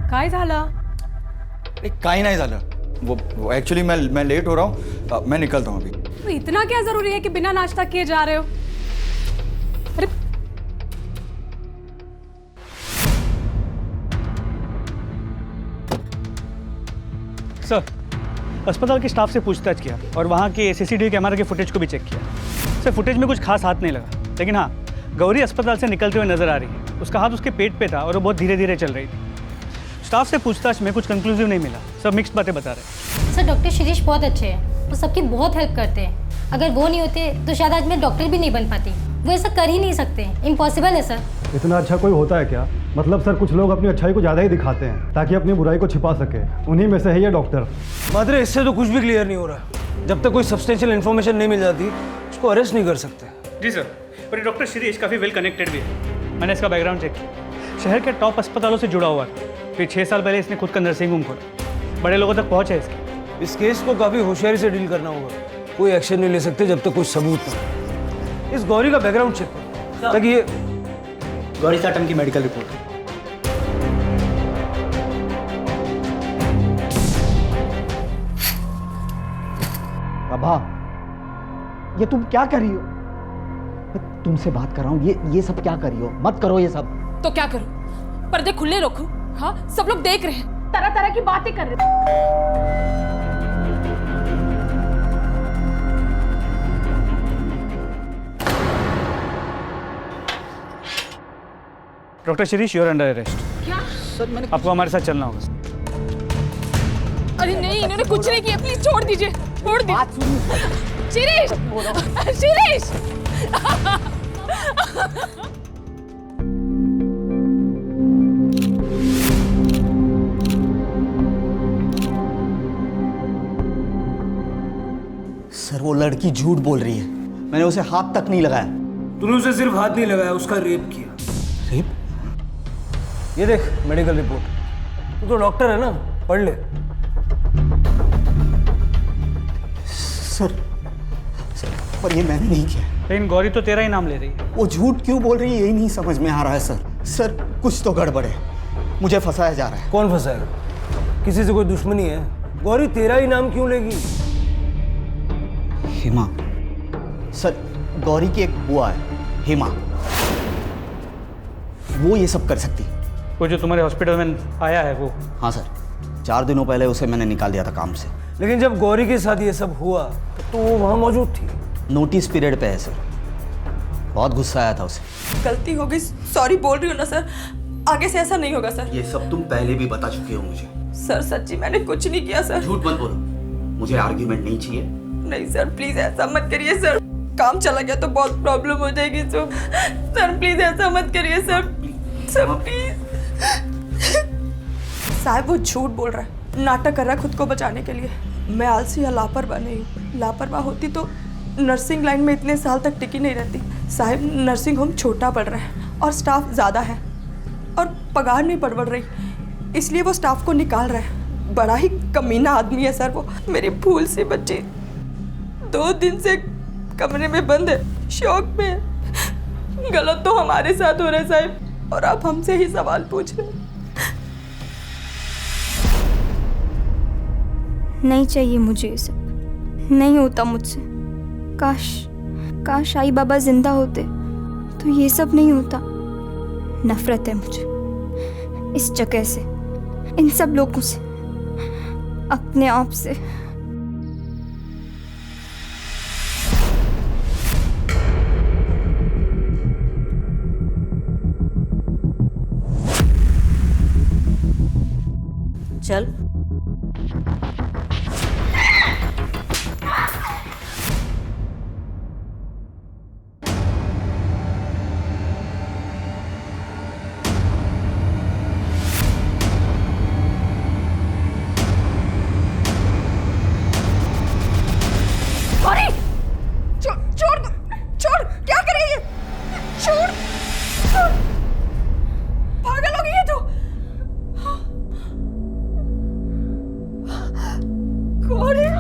काय झालं? काही नाही झालं। वो एक्चुअली मैं लेट हो रहा हूँ, मैं निकलता हूँ अभी। तो इतना क्या जरूरी है कि बिना नाश्ता किए जा रहे हो? अरे सर, अस्पताल के स्टाफ से पूछताछ किया और वहाँ के सीसीटीवी कैमरा के फुटेज को भी चेक किया। सर, फुटेज में कुछ खास हाथ नहीं लगा, लेकिन हाँ, गौरी अस्पताल से निकलते हुए नजर आ रही है। उसका हाथ उसके पेट पे था और वो बहुत धीरे धीरे चल रही थी। स्टाफ से पूछताछ में कुछ कंक्लूसिव नहीं मिला, सब मिक्स्ड बातें बता रहे हैं। सर, डॉक्टर शिरीष बहुत अच्छे हैं, वो सबकी बहुत हेल्प करते हैं। अगर वो नहीं होते तो शायद आज मैं डॉक्टर भी नहीं बन पाती। वो ऐसा कर ही नहीं सकते, इम्पॉसिबल है सर। इतना अच्छा कोई होता है क्या? मतलब सर, कुछ लोग अपनी अच्छाई को ज़्यादा ही दिखाते हैं ताकि अपनी बुराई को छिपा सके। उन्हीं में से है ये डॉक्टर। मात्र इससे तो कुछ भी क्लियर नहीं हो रहा। जब तक कोई सब्सटेंशियल इन्फॉर्मेशन नहीं मिल जाती उसको अरेस्ट नहीं कर सकते। जी सर, पर ये डॉक्टर शिरीष काफ़ी वेल कनेक्टेड भी है। मैंने इसका बैकग्राउंड चेक किया, शहर के टॉप अस्पतालों से जुड़ा हुआ था। फिर 6 साल पहले इसने खुद का नर्सिंग होम खोला। बड़े लोगों तक पहुँच है इसकी। इस केस को काफ़ी होशियारी से डील करना होगा। कोई एक्शन नहीं ले सकते जब तक कुछ सबूत ना। इस गौरी का बैकग्राउंड चेक करो ताकि ये गौरी साटम की मेडिकल रिपोर्ट। बाबा, ये तुम क्या कर रही हो? मैं तुमसे बात कर रहा हूँ, ये सब क्या कर रही हो? मत करो ये सब। तो क्या करूं? पर्दे खुले रखो? हाँ, सब लोग देख रहे हैं, तरह तरह की बातें कर रहे हैं। Doctor Shirish, you are under arrest. क्या? आपको हमारे साथ चलना होगा। अरे नहीं, नहीं, इन्होंने कुछ नहीं किया, प्लीज छोड़ दीजिए, छोड़ दीजिए। शिरीष, शिरीष। सर वो लड़की झूठ बोल रही है, मैंने उसे हाथ तक नहीं लगाया। तूने उसे सिर्फ हाथ नहीं लगाया, उसका रेप किया। रेप? ये देख मेडिकल रिपोर्ट, तू तो डॉक्टर है ना, पढ़ ले। सर पर ये मैंने नहीं किया। लेकिन गौरी तो तेरा ही नाम ले रही है। वो झूठ क्यों बोल रही है यही नहीं समझ में आ रहा है सर। सर कुछ तो गड़बड़ है, मुझे फंसाया जा रहा है। कौन फंसाएगा? किसी से कोई दुश्मनी है? गौरी तेरा ही नाम क्यों लेगी? हेमा, सर गौरी की एक बुआ है हेमा, वो ये सब कर सकती। वो जो तुम्हारे हॉस्पिटल में आया है वो? हाँ सर, 4 दिनों पहले उसे मैंने निकाल दिया था काम से। लेकिन जब गौरी के साथ ये सब हुआ तो वो वहाँ मौजूद थी। नोटिस पीरियड पे है सर, बहुत गुस्सा आया था उसे। गलती हो गई, सॉरी बोल रही हूँ ना सर, आगे से ऐसा नहीं होगा सर। ये सब तुम पहले भी बता चुके हो मुझे। सर सच्ची मैंने कुछ नहीं किया सर। झूठ मत बोलो, मुझे आर्ग्यूमेंट नहीं चाहिए। नहीं सर प्लीज ऐसा मत करिए सर, काम चला गया तो बहुत प्रॉब्लम हो जाएगी सर प्लीज ऐसा मत करिए सर, सर प्लीज। साहब वो झूठ बोल रहा है, नाटक कर रहा है खुद को बचाने के लिए। मैं आलसी या लापरवाह नहीं हूँ, लापरवाह होती तो नर्सिंग लाइन में इतने साल तक टिकी नहीं रहती। साहब नर्सिंग होम छोटा पड़ रहा है और स्टाफ ज़्यादा है और पगार नहीं बढ़ रही, इसलिए वो स्टाफ को निकाल रहा है। बड़ा ही कमीना आदमी है सर वो। मेरी भूल से बच्ची 2 दिन से कमरे में बंद है, शौक में है। गलत तो हमारे साथ हो रहा है साहब, और आप हमसे ही सवाल पूछ रहे हैं। नहीं चाहिए मुझे ये सब, नहीं होता मुझसे। काश आई बाबा जिंदा होते तो ये सब नहीं होता। नफरत है मुझे इस जगह से, इन सब लोगों से, अपने आप से। चल छोड़ दो, छोड़, क्या कर रही है? छोड़, पागल हो गई है तू। कौन है?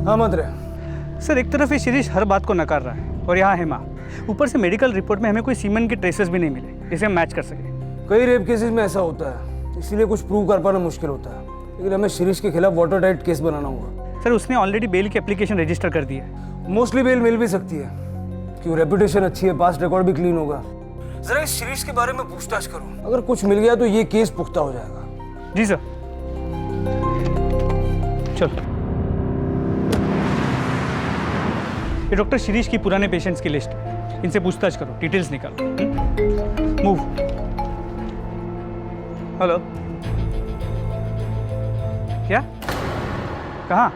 हाँ मत रहे सर, एक तरफ ये शिरीष हर बात को नकार रहा है और यहाँ हेमा, ऊपर से मेडिकल रिपोर्ट में हमें कोई सीमेंट के ट्रेसेस भी नहीं मिले जिसे हम मैच कर सके। कई रेप केसेस में ऐसा होता है, इसीलिए कुछ प्रूव कर पाना मुश्किल होता है। लेकिन हमें शिरीष के खिलाफ वाटर टाइट केस बनाना होगा। सर उसने ऑलरेडी बेल की एप्लीकेशन रजिस्टर कर दी है। मोस्टली बेल मिल भी सकती है क्योंकि रेपुटेशन अच्छी है, पास्ट रिकॉर्ड भी क्लीन होगा। जरा इस शिरीष के बारे में पूछताछ करो, अगर कुछ मिल गया तो ये केस पुख्ता हो जाएगा। जी सर। चलो, ये डॉक्टर शिरीष की पुराने पेशेंट्स की लिस्ट है, इनसे पूछताछ करो, डिटेल्स निकालो। मूव। हेलो, क्या? कहाँ?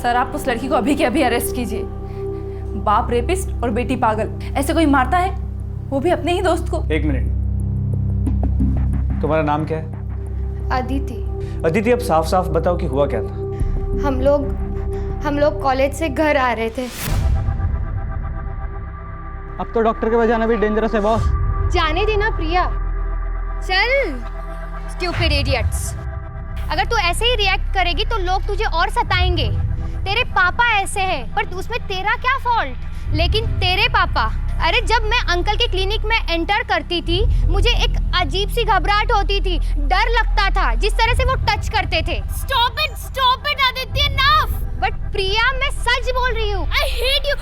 सर आप उस लड़की को अभी के अभी अरेस्ट कीजिए। बाप रेपिस्ट और बेटी पागल, ऐसे कोई मारता है? वो भी अपने ही दोस्त को। एक मिनट, तुम्हारा नाम क्या है? अदिति। अदिति, अब साफ साफ बताओ कि हुआ क्या था। हम लोग कॉलेज से घर आ रहे थे। अब तो डॉक्टर के पास जाना भी डेंजरस है बॉस। जाने देना प्रिया। चल स्टूपिड इडियट्स, अगर तू ऐसे ही रिएक्ट करेगी तो लोग तुझे और सताएंगे। तेरे पापा ऐसे हैं, पर उसमें तेरा क्या फॉल्ट? लेकिन तेरे पापा, अरे जब मैं अंकल के क्लिनिक में एंटर करती थी मुझे एक अजीब सी घबराहट होती थी, डर लगता था जिस तरह से वो टच करते थे। Stop it Aditya, enough. But Priya मैं सच बोल रही हूँ। I hate you.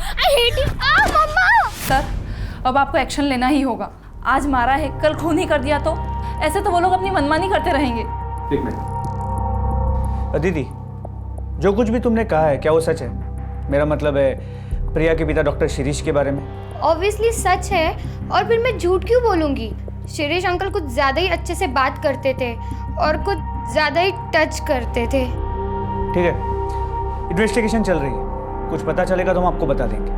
मम्मा। सर अब आपको एक्शन लेना ही होगा। आज मारा है, कल खून ही कर दिया तो ऐसे तो वो लोग अपनी मनमानी करते रहेंगे। एक मिनट अदिति, जो कुछ भी तुमने कहा है क्या वो सच है? मेरा मतलब है प्रिया के पिता डॉक्टर शिरीष के बारे में। ऑब्वियसली सच है, और फिर मैं झूठ क्यों बोलूँगी? शिरीष अंकल कुछ ज़्यादा ही अच्छे से बात करते थे और कुछ ज़्यादा ही टच करते थे। ठीक है, इन्वेस्टिगेशन चल रही है, कुछ पता चलेगा तो हम आपको बता देंगे।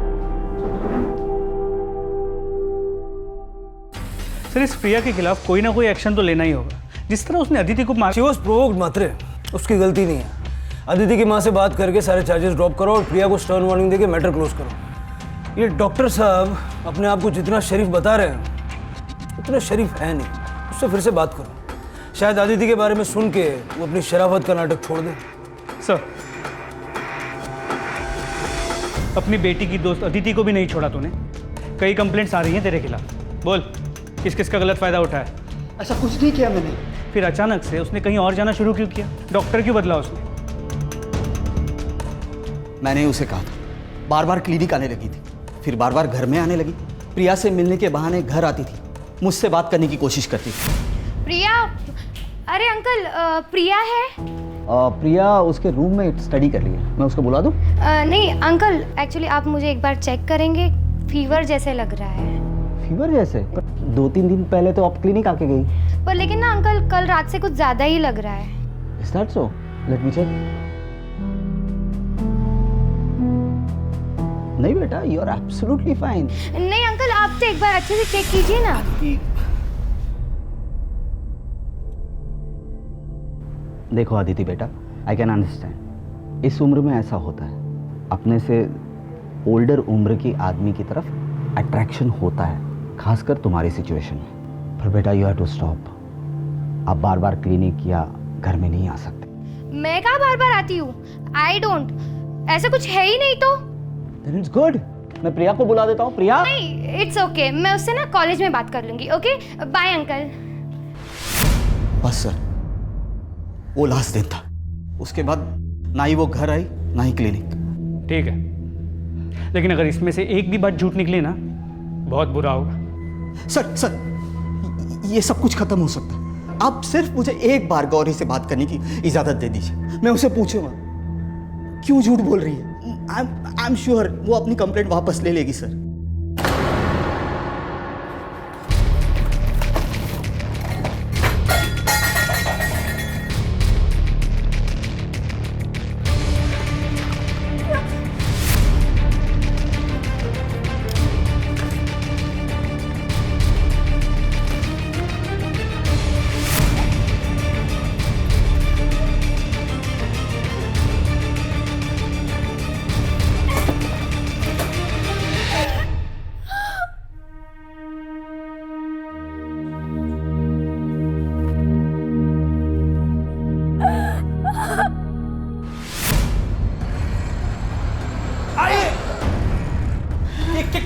सर, इस प्रिया के खिलाफ कोई ना कोई एक्शन तो लेना ही होगा। जिस तरह उसने अदिति को मार, शी वाज प्रोवोक्ड मात्रे, उसकी गलती नहीं है। अदिति की माँ से बात करके सारे चार्जेस ड्रॉप करो और प्रिया को स्टर्न वार्निंग देके मैटर क्लोज करो। ये डॉक्टर साहब अपने आप को जितना शरीफ बता रहे हैं उतना शरीफ है नहीं, उससे फिर से बात करो। शायद अदिति के बारे में सुन के वो अपनी शराफत का नाटक छोड़ दे। सर, अपनी बेटी की दोस्त अदिति को भी नहीं छोड़ा तूने। कई कंप्लेंट्स आ रही हैं तेरे खिलाफ, बोल किस किस का गलत फायदा उठाया? ऐसा कुछ नहीं किया मैंने। फिर अचानक से उसने कहीं और जाना शुरू क्यों किया? डॉक्टर क्यों बदला उसने? मैंने उसे कहा था, बार बार क्लिनिक आने लगी थी, फिर बार बार घर में आने लगी। प्रिया से मिलने के बहाने घर आती थी, मुझसे बात करने की कोशिश करती थी। प्रिया, अरे अंकल, प्रिया है? प्रिया उसके रूम में स्टडी कर रही है, मैं उसको बुला दूं? नहीं अंकल, एक्चुअली आप मुझे एक बार चेक करेंगे, फीवर जैसे लग रहा है। फीवर जैसे? पर 2-3 दिन पहले तो आप क्लिनिक आके गई। पर लेकिन ना अंकल, कल रात से कुछ ज़्यादा ही लग रहा है। Is that so? Let me check. नहीं बेटा, you are absolutely fine. नहीं अंकल, आप तो एक बार अच्छे से चेक कीजिए ना। देखो अदिति बेटा, आई कैन अंडरस्टैंड, इस उम्र में ऐसा होता है, अपने से ओल्डर उम्र की आदमी की तरफ अट्रैक्शन होता है, खासकर तुम्हारी सिचुएशन में। पर बेटा यू हैव टू स्टॉप। आप बार बार क्लिनिक या घर में नहीं आ सकते। मैं कहाँ बार बार आती हूँ? आई डोंट, ऐसा कुछ है ही नहीं तो। Then it's good. मैं प्रिया को बुला देता हूँ। प्रिया? नहीं, इट्स ओके, मैं उससे ना कॉलेज में बात कर लूंगी। Okay, bye uncle. बस सर, वो लास्ट दिन था, उसके बाद ना ही वो घर आई ना ही क्लिनिक। ठीक है, लेकिन अगर इसमें से एक भी बात झूठ निकली ना, बहुत बुरा होगा। सर, ये सब कुछ खत्म हो सकता है। आप सिर्फ मुझे एक बार गौरी से बात करने की इजाजत दे दीजिए, मैं उसे पूछूंगा क्यों झूठ बोल रही है। आई एम श्योर वो अपनी कंप्लेंट वापस ले लेगी सर।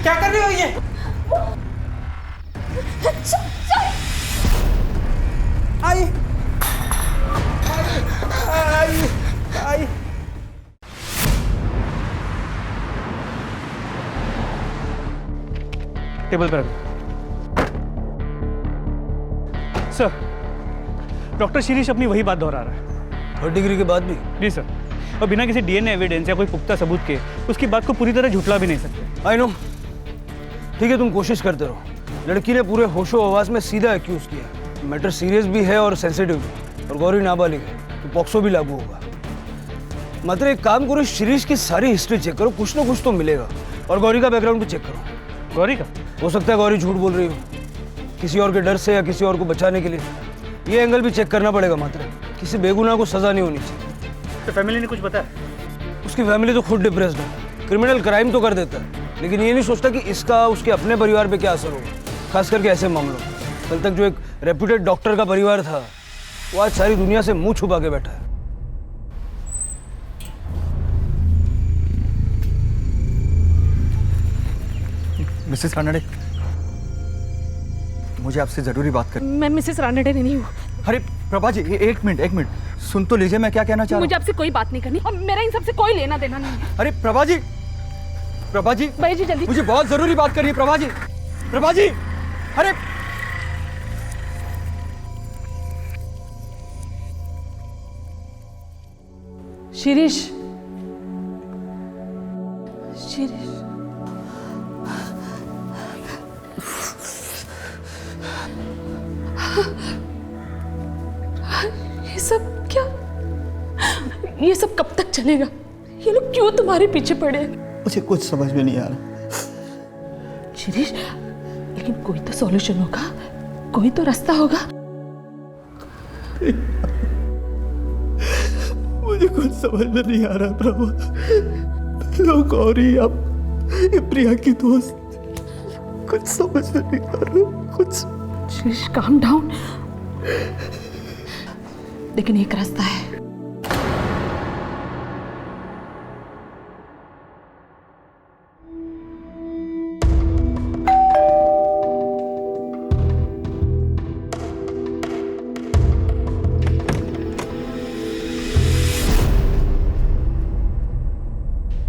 क्या कर रही हो ये? आई आई आई टेबल पर सर, डॉक्टर शिरीष अपनी वही बात दोहरा रहा है। 3rd डिग्री के बाद भी? जी सर, और बिना किसी डीएनए एविडेंस या कोई पुख्ता सबूत के उसकी बात को पूरी तरह झुठला भी नहीं सकते। आई नो, ठीक है, तुम कोशिश करते रहो। लड़की ने पूरे होशो आवाज में सीधा एक्यूज किया। मैटर सीरियस भी है और सेंसिटिव भी, और गौरी नाबालिग है तो पॉक्सो भी लागू होगा। मात्र एक काम करो, शिरीष की सारी हिस्ट्री चेक करो, कुछ ना कुछ तो मिलेगा। और गौरी का बैकग्राउंड भी चेक करो। गौरी का? हो सकता है गौरी झूठ बोल रही हो, किसी और के डर से या किसी और को बचाने के लिए। ये एंगल भी चेक करना पड़ेगा। मात्र किसी बेगुनाह को सजा नहीं होनी चाहिए। तो फैमिली ने कुछ बताया? उसकी फैमिली तो खुद डिप्रेस्ड है। क्रिमिनल क्राइम तो कर देता है, लेकिन ये नहीं सोचता कि इसका उसके अपने परिवार पे क्या असर होगा, खास करके ऐसे मामलों में। कल तक जो एक रेप्यूटेड डॉक्टर का परिवार था, वो आज सारी दुनिया से मुंह छुपा के बैठा है। मिसेस रानडे, मुझे आपसे जरूरी बात करनी। मैं मिसेस रानडे नहीं हूँ। अरे प्रभा जी, एक मिनट सुन तो लीजिए, मैं क्या कहना चाह रहा हूँ। मुझे आपसे कोई बात नहीं करनी और मेरा इन सबसे कोई लेना देना नहीं है। अरे प्रभा जी भाई जी जल्दी, मुझे बहुत जरूरी बात करनी है। प्रभा जी, अरे शिरीष, शिरीष, ये सब क्या? ये सब कब तक चलेगा? ये लोग क्यों तुम्हारे पीछे पड़े हैं? मुझे कुछ समझ में नहीं आ रहा। शिरीष, लेकिन कोई तो सॉल्यूशन होगा, कोई तो रास्ता होगा। मुझे कुछ समझ में नहीं आ रहा प्रभु। लोग गौरी अब ये प्रिया की दोस्त, कुछ समझ में नहीं आ रहा कुछ। Shirish, calm down. लेकिन एक रास्ता है।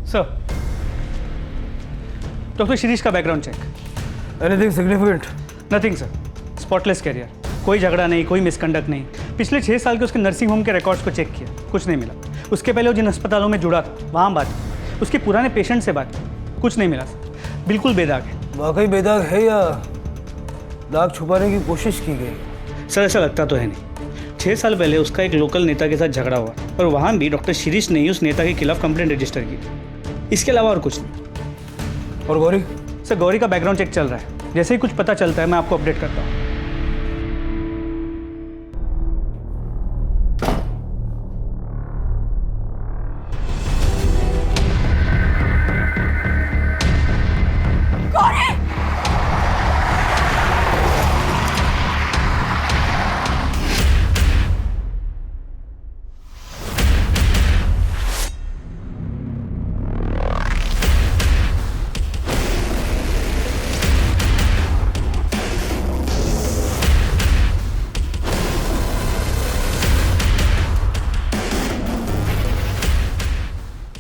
सर, डॉक्टर शिरीष का background check. Anything significant? Nothing sir, spotless career, कोई झगड़ा नहीं, कोई मिसकंडक्ट नहीं। पिछले 6 साल के उसके नर्सिंग होम के रिकॉर्ड्स को चेक किया, कुछ नहीं मिला। उसके पहले वो जिन अस्पतालों में जुड़ा था वहाँ बात की, उसके पुराने पेशेंट से बात की, कुछ नहीं मिला सर, बिल्कुल बेदाग है। वाकई बेदाग है या दाग छुपाने की कोशिश की गई? सर ऐसा लगता तो है नहीं। 6 साल पहले उसका एक लोकल नेता के साथ झगड़ा हुआ और वहाँ भी डॉक्टर शिरीष ने ही उस नेता के खिलाफ कंप्लेंट रजिस्टर की। इसके अलावा और कुछ नहीं। और गौरी? सर गौरी का बैकग्राउंड चेक चल रहा है, जैसे ही कुछ पता चलता है मैं आपको अपडेट करता हूँ।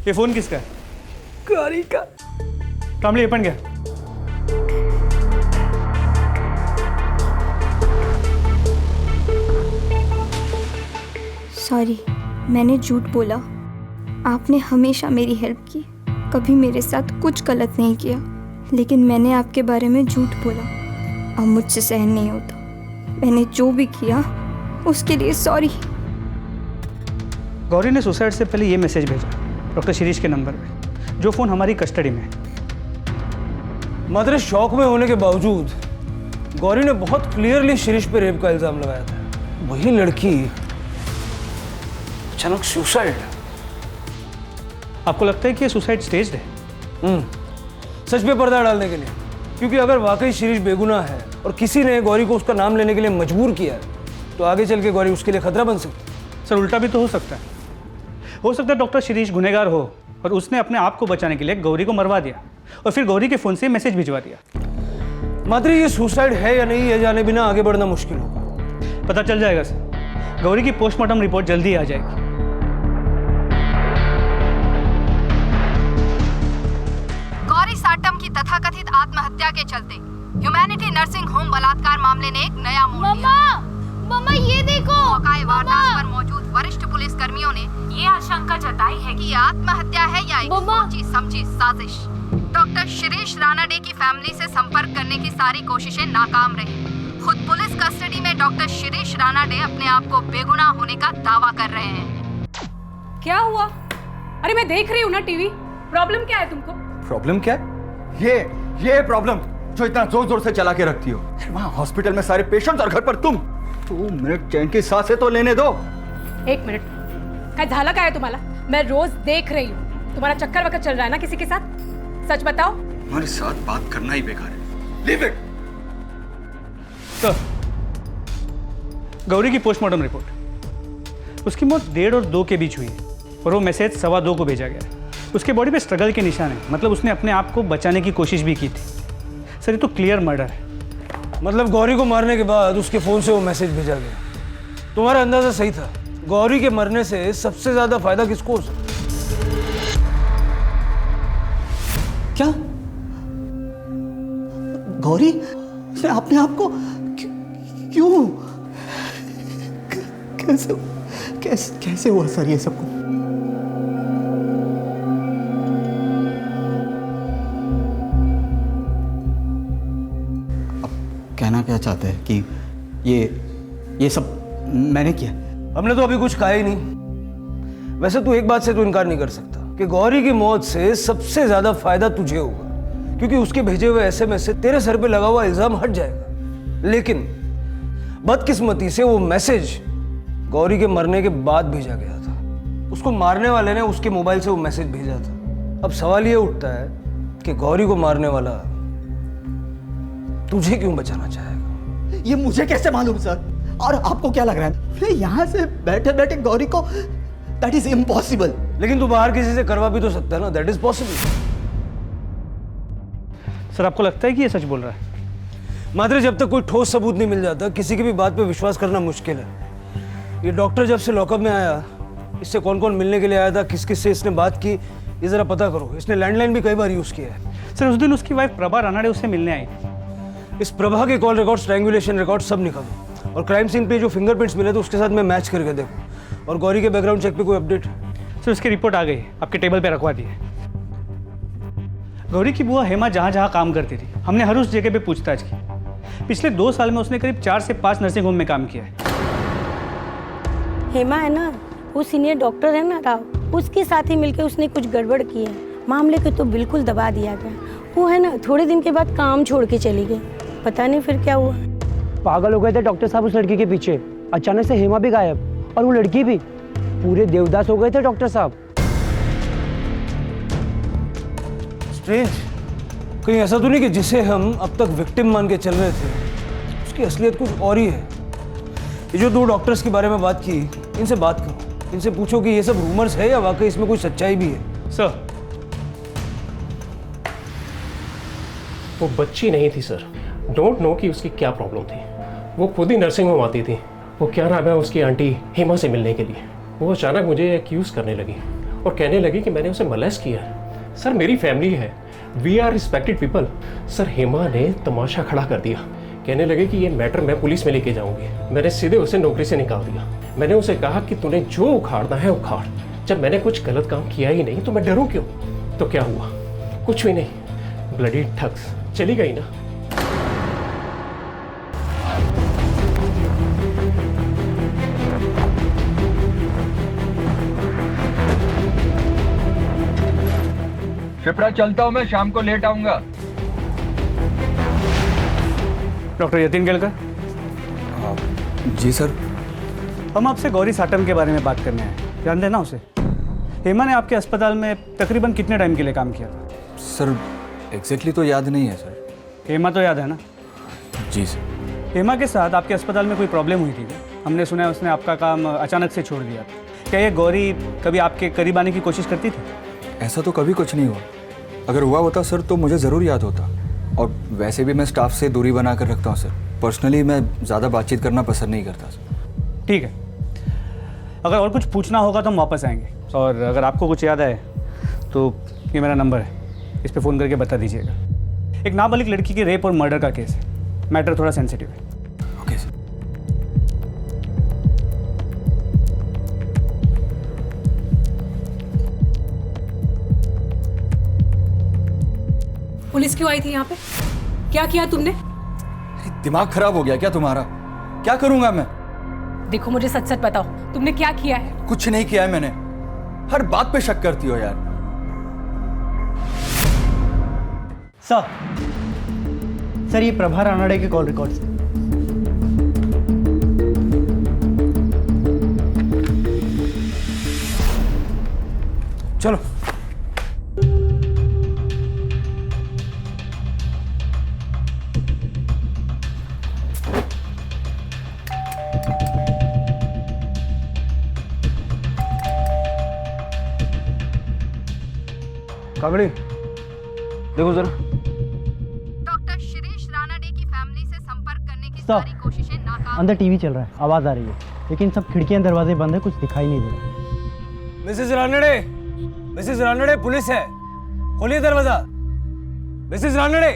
ये फोन किसका है? गौरी का। कामली ये पण घ्या। सॉरी, मैंने झूठ बोला। आपने हमेशा मेरी हेल्प की, कभी मेरे साथ कुछ गलत नहीं किया, लेकिन मैंने आपके बारे में झूठ बोला। अब मुझसे सहन नहीं होता। मैंने जो भी किया उसके लिए सॉरी। गौरी ने सुसाइड से पहले ये मैसेज भेजा डॉक्टर शिरीष के नंबर पे, जो फ़ोन हमारी कस्टडी में है। मात्र शौक में होने के बावजूद गौरी ने बहुत क्लियरली शिरीष पे रेप का इल्जाम लगाया था। वही लड़की अचानक सुसाइड। आपको लगता है कि ये सुसाइड स्टेज्ड है? सच पे पर्दा डालने के लिए, क्योंकि अगर वाकई शिरीष बेगुनाह है और किसी ने गौरी को उसका नाम लेने के लिए मजबूर किया है, तो आगे चल के गौरी उसके लिए खतरा बन सकती है। सर उल्टा भी तो हो सकता है। हो सकता है डॉक्टर शिरीष गुनहगार हो और उसने अपने आप को बचाने के लिए गौरी को मरवा दिया और फिर गौरी के फ़ोन से मैसेज भिजवा दिया। मात्र ये सुसाइड है या नहीं ये जाने बिना आगे बढ़ना मुश्किल होगा। पता चल जाएगा सर, गौरी की पोस्टमार्टम रिपोर्ट जल्दी आ जाएगी। गौरी साटम की तथाकथित आत्महत्या के चलते ह्यूमैनिटी नर्सिंग होम बलात्कार मामले ने एक नया मोड़ लिया। मम्मा ये देखो। मौके वारदात पर मौजूद वरिष्ठ पुलिस कर्मियों ने ये आशंका जताई है कि आत्महत्या है या एक सोची समझी साजिश। डॉक्टर शिरीष रानाडे की फैमिली से संपर्क करने की सारी कोशिशें नाकाम रही। खुद पुलिस कस्टडी में डॉक्टर शिरीष रानाडे अपने आप को बेगुनाह होने का दावा कर रहे हैं। क्या हुआ? अरे मैं देख रही हूँ ना टीवी। प्रॉब्लम क्या है तुमको? प्रॉब्लम क्या है? ये प्रॉब्लम जो इतना जोर जोर से चला के रखती हो। वहाँ हॉस्पिटल में सारे पेशेंट्स और घर पर तुम। 2 मिनट चैन की सांसें तो लेने दो। 1 मिनट, काय झाला काय तुम्हाला? मैं रोज देख रही हूँ, तुम्हारा चक्कर वक्कर चल रहा है ना किसी के साथ? सच बताओ। हमारे साथ बात करना ही बेकार है। Leave it. सर, गौरी की पोस्टमार्टम रिपोर्ट, उसकी मौत 1:30 और 2 के बीच हुई है और वो मैसेज 2:15 को भेजा गया है। उसके बॉडी पे स्ट्रगल के निशान है, मतलब उसने अपने आप को बचाने की कोशिश भी की थी। सर ये तो क्लियर मर्डर है। मतलब गौरी को मारने के बाद उसके फोन से वो मैसेज भेजा गया। तुम्हारा अंदाजा सही था। गौरी के मरने से सबसे ज्यादा फायदा किसको हो सकता? क्या गौरी उसने अपने आप को क्यों कैसे कैसे कैसे हुआ सर ये सब कुछ? कहना क्या चाहते हैं कि ये सब मैंने किया? हमने तो अभी कुछ कहा ही नहीं। वैसे तू एक बात से तो इनकार नहीं कर सकता कि गौरी की मौत से सबसे ज्यादा फायदा तुझे होगा, क्योंकि उसके भेजे हुए एसएमएस से तेरे सर पे लगा हुआ इल्जाम हट जाएगा। लेकिन बदकिस्मती से वो मैसेज गौरी के मरने के बाद भेजा गया था। उसको मारने वाले ने उसके मोबाइल से वो मैसेज भेजा था। अब सवाल ये उठता है कि गौरी को मारने वाला तुझे क्यों बचाना चाहेगा? ये मुझे कैसे मालूम सर? और आपको क्या लग रहा है मैं यहाँ से बैठे बैठे गौरी को? That is impossible. लेकिन तू बाहर किसी से करवा भी तो सकता है ना, दैट इज पॉसिबल। सर आपको लगता है कि ये सच बोल रहा है? मात्र जब तक कोई ठोस सबूत नहीं मिल जाता किसी की भी बात पे विश्वास करना मुश्किल है। ये डॉक्टर जब से लॉकअप में आया, इससे कौन कौन मिलने के लिए आया था, किस किस से इसने बात की, ये जरा पता करो। इसने लैंडलाइन भी कई बार यूज किया है। सर उस दिन उसकी वाइफ प्रभा रानाडे उससे मिलने आई। इस प्रभा के कॉल रिकॉर्ड, स्ट्रैंगुलेशन रिकॉर्ड सब निकालो और क्राइम सीन पे जो फिंगरप्रिंट्स मिले थे उसके साथ मैं मैच करके देखो। और गौरी के बैकग्राउंड चेक पे कोई अपडेट? सर उसकी रिपोर्ट आ गई, आपके टेबल पे रखवा दी है। गौरी की बुआ हेमा जहाँ जहाँ काम करती थी, हमने हर उस जगह पे पूछताछ की। पिछले 2 साल में उसने करीब 4 से 5 नर्सिंग होम में काम किया है। हेमा है ना, वो सीनियर डॉक्टर है ना राव, उसके साथ ही मिलकर उसने कुछ गड़बड़ की है। मामले को तो बिल्कुल दबा दिया गया। वो है ना, थोड़े दिन के बाद काम छोड़ के चली गई। पता नहीं फिर क्या हुआ। पागल हो गए थे डॉक्टर साहब उस लड़की के पीछे। अचानक से हेमा भी गायब और वो लड़की भी। पूरे देवदास हो गए थे डॉक्टर साहब। स्ट्रेंज। कहीं ऐसा तो नहीं कि जिसे हम अब तक विक्टिम मान के चल रहे थे उसकी असलियत कुछ और ही है? ये जो 2 डॉक्टर्स के बारे में बात की, इनसे बात करो, इनसे पूछो कि ये सब रूमर्स है या वाकई इसमें कोई सच्चाई भी है। सर वो बच्ची नहीं थी सर, डोंट नो कि उसकी क्या प्रॉब्लम थी। वो खुद ही नर्सिंग होम आती थी। वो क्या नाम है उसकी आंटी हेमा से मिलने के लिए। वो अचानक मुझे एक्यूज़ करने लगी और कहने लगी कि मैंने उसे मोलेस्ट किया है। सर मेरी फैमिली है, we are respected people. Sir Hema ने तमाशा खड़ा कर दिया, कहने लगे कि ये मैटर मैं पुलिस में लेके जाऊंगी। मैंने सीधे उसे नौकरी से निकाल दिया। मैंने उसे कहा कि तूने जो उखाड़ना है उखाड़, जब मैंने कुछ गलत काम किया ही नहीं तो मैं डरूं क्यों? तो क्या हुआ? कुछ भी नहीं, ब्लडी ठग्स। चली गई ना। शिप्रा चलता हूं मैं, शाम को लेट आऊंगा। डॉक्टर यतीन केलकर। जी सर। हम आपसे गौरी साटम के बारे में बात करने आए, ध्यान देना उसे। हेमा ने आपके अस्पताल में तकरीबन कितने टाइम के लिए काम किया था? सर एग्जैक्टली तो याद नहीं है सर। हेमा तो याद है ना? जी सर। हेमा के साथ आपके अस्पताल में कोई प्रॉब्लम हुई थी क्या? हमने सुना है उसने आपका काम अचानक से छोड़ दिया। क्या ये गौरी कभी आपके करीब आने की कोशिश करती थी? ऐसा तो कभी कुछ नहीं हुआ। अगर हुआ होता सर तो मुझे ज़रूर याद होता। और वैसे भी मैं स्टाफ से दूरी बना कर रखता हूँ सर। पर्सनली मैं ज़्यादा बातचीत करना पसंद नहीं करता सर। ठीक है, अगर और कुछ पूछना होगा तो हम वापस आएंगे। और अगर आपको कुछ याद आए तो ये मेरा नंबर है, इस पर फ़ोन करके बता दीजिएगा। एक नाबालिग लड़की के रेप और मर्डर का केस है, मैटर थोड़ा सेंसिटिव है। Okay sir. पुलिस क्यों आई थी यहाँ पे? क्या किया तुमने? दिमाग खराब हो गया क्या तुम्हारा? क्या करूंगा मैं? देखो मुझे सच सच बताओ, तुमने क्या किया है? कुछ नहीं किया है मैंने। हर बात पे शक करती हो यार। सर ये प्रभा रानाडे के कॉल रिकॉर्ड्स हैं। चलो। काकड़ी देखो जरा। डॉक्टर शिरीष रानाडे की फैमिली से संपर्क करने की सारी कोशिशें नाकाम। अंदर टीवी चल रहा है, आवाज आ रही है, लेकिन सब खिड़कियां दरवाजे बंद है, कुछ दिखाई नहीं दे रहा। Mrs Ranade, Mrs Ranade, police है, खोलिए दरवाजा। मिसेस रानड़े,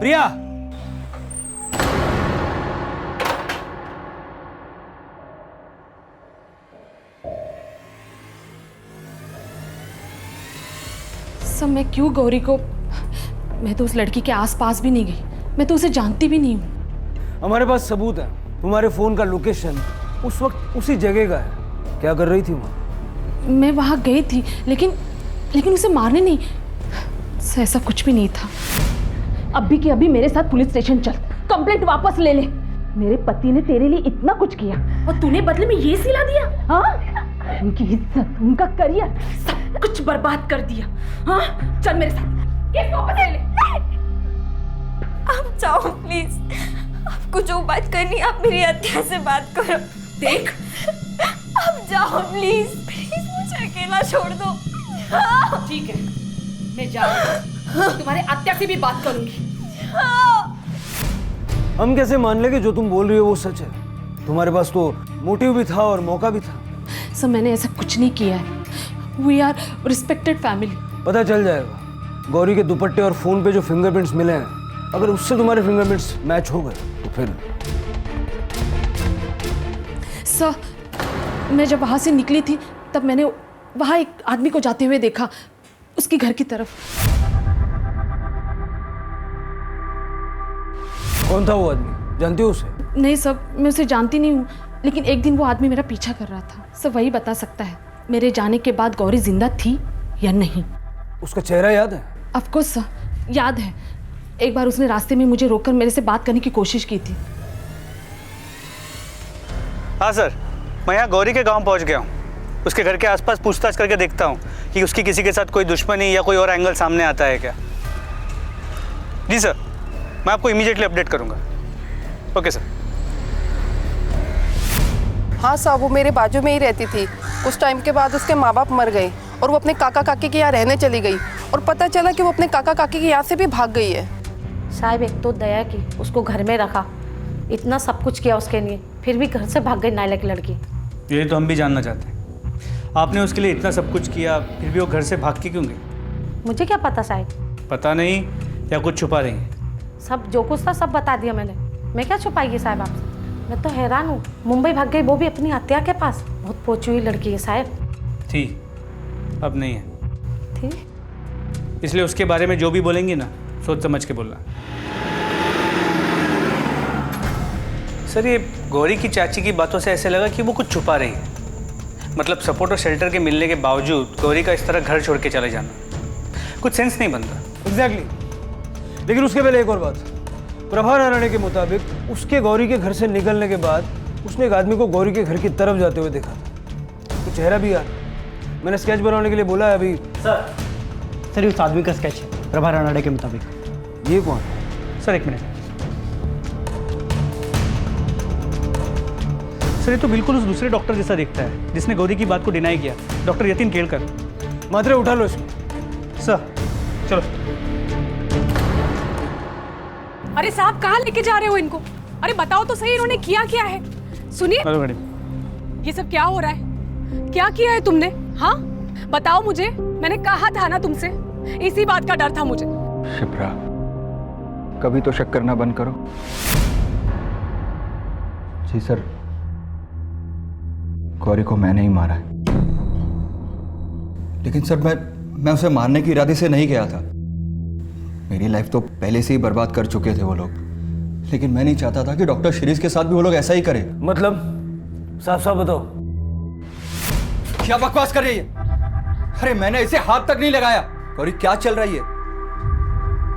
प्रिया। सब मैं क्यों गौरी को, मैं तो उस लड़की के आसपास भी नहीं गई। मैं तो उसे जानती भी नहीं हूँ। हमारे पास सबूत है, तुम्हारे फ़ोन का लोकेशन उस वक्त उसी जगह का है। क्या कर रही थी वहाँ? मैं वहाँ गई थी, लेकिन उसे मारने नहीं, ऐसा कुछ भी नहीं था। अभी के अभी मेरे साथ पुलिस स्टेशन चल, कंप्लेंट वापस ले ले। मेरे पति ने तेरे लिए इतना कुछ किया और तूने बदले में ये सिला दिया? हाँ, उनकी इज्जत, उनका करियर, सब कुछ बर्बाद कर दिया। हाँ, चल मेरे साथ, केस वापस ले ले। आप जाओ प्लीज, आपको जो बात करनी आप मेरी हत्या से बात करो। देख, आप जाओ प्लीज, प्लीज मुझे अकेला छोड़ दो। ठीक है, मैं जा रही हूँ, तुम्हारे आत्या से भी बात करूंगी। हम कैसे मान लेंगे जो तुम बोल रही हो वो सच है? तुम्हारे पास तो मोटिव भी था और मौका भी था। सर, मैंने ऐसा कुछ नहीं किया है। We are respected family. पता चल जाएगा। गौरी के दुपट्टे और फोन पे जो फिंगरप्रिंट्स मिले हैं, अगर उससे तुम्हारे फिंगरप्रिंट्स मैच हो गए तो फिर। सर, मैं जब वहाँ से निकली थी तब मैंने वहाँ एक आदमी को जाते हुए देखा, उसकी घर की तरफ। कौन था वो आदमी? जानती हो उसे? नहीं सर, मैं उसे जानती नहीं हूँ, लेकिन एक दिन वो आदमी मेरा पीछा कर रहा था। सर, वही बता सकता है मेरे जाने के बाद गौरी जिंदा थी या नहीं। उसका चेहरा याद है? ऑफ कोर्स सर, याद है। एक बार उसने रास्ते में मुझे रोककर मेरे से बात करने की कोशिश की थी। हाँ सर, मैं यहाँ गौरी के गांव पहुँच गया हूँ। उसके घर के आसपास पूछताछ करके देखता हूँ कि उसकी किसी के साथ कोई दुश्मनी या कोई और एंगल सामने आता है क्या। जी सर, मैं आपको इमीडिएटली अपडेट करूँगा। Okay sir. हाँ साहब, वो मेरे बाजू में ही रहती थी। कुछ टाइम के बाद उसके माँ बाप मर गए और वो अपने काका काकी के यहाँ रहने चली गई और पता चला कि वो अपने काका काकी के यहाँ से भी भाग गई है। साहब, एक तो दया की, उसको घर में रखा, इतना सब कुछ किया उसके लिए, फिर भी घर से भाग गई नालायक लड़की। ये तो हम भी जानना चाहते हैं, आपने उसके लिए इतना सब कुछ किया, फिर भी वो घर से भाग के क्यों गई? मुझे क्या पता साहब। पता नहीं या कुछ छुपा रही हैं? सब जो कुछ था सब बता दिया मैंने। मैं क्या छुपाएगी साहब आपसे? मैं तो हैरान हूँ, मुंबई भाग गई, वो भी अपनी हत्या के पास। बहुत पहुँची हुई लड़की है साहब। थी, अब नहीं है। थी? इसलिए उसके बारे में जो भी बोलेंगी ना, सोच समझ के बोलना। सर, ये गौरी की चाची की बातों से ऐसे लगा कि वो कुछ छुपा रही है। मतलब सपोर्ट और शेल्टर के मिलने के बावजूद गौरी का इस तरह घर छोड़ के चले जाना कुछ सेंस नहीं बनता। एग्जैक्टली। लेकिन उसके पहले एक और बात। प्रभा राणा के मुताबिक उसके गौरी के घर से निकलने के बाद उसने एक आदमी को गौरी के घर की तरफ जाते हुए देखा था। तो चेहरा भी यार, मैंने स्केच बनाने के लिए बोला है अभी। सर ये उस आदमी का स्केच है प्रभा राणा के मुताबिक। ये कौन? सर एक मिनट। सर ये तो बिल्कुल उस दूसरे डॉक्टर जैसा दिखता है जिसने गौरी की बात को डिनाई किया, डॉक्टर यतीन केलकर। मात्रे उठा लो इसको। सर चलो। अरे साहब, कहाँ लेके जा रहे हो इनको? अरे बताओ तो सही, इन्होंने किया क्या है? सुनिए, हेलो मैडम। ये सब क्या हो रहा है? क्या किया है तुमने? हाँ बताओ मुझे, मैंने कहा था ना तुमसे, इसी बात का डर था मुझे। शिप्रा, कभी तो शक करना बंद करो। जी सर, गौरी को मैंने ही मारा है। लेकिन सर मैं उसे मारने की इरादे से नहीं गया था। मेरी लाइफ तो पहले से ही बर्बाद कर चुके थे वो लोग, लेकिन मैं नहीं चाहता था कि डॉक्टर शिरीष के साथ भी वो लोग ऐसा ही करें। मतलब साफ साफ बताओ, क्या बकवास कर रही है? अरे मैंने इसे हाथ तक नहीं लगाया। गौरी क्या चल रही है?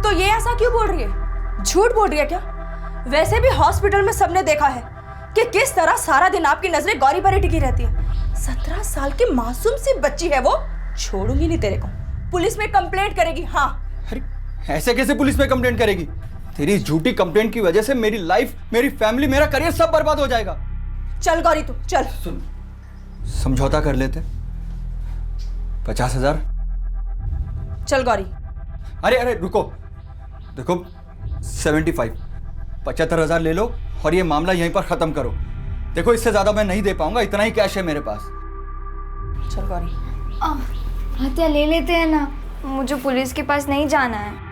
तो ये ऐसा क्यों बोल रही है? झूठ बोल रही है क्या? वैसे भी हॉस्पिटल में सबने देखा है कि किस तरह सारा दिन आपकी नजरें गौरी पर ही टिकी रहती है। 17 साल की मासूम सी बच्ची है वो। छोड़ूंगी नहीं तेरे को, पुलिस में कंप्लेंट करेगी। हाँ। अरे ऐसे कैसे पुलिस में कंप्लेंट करेगी? तेरी झूठी कंप्लेंट की वजह से मेरी लाइफ, मेरी फैमिली, मेरा करियर सब बर्बाद हो जाएगा। चल गौरी तू चल। सुन, समझौता कर लेते। 50,000। चल गौरी। अरे रुको, देखो 75, 75,000 ले लो और ये मामला यहीं पर खत्म करो। देखो इससे ज्यादा मैं नहीं दे पाऊंगा, इतना ही कैश है मेरे पास। चल गौरी। हत्या ले लेते हैं ना, मुझे पुलिस के पास नहीं जाना है।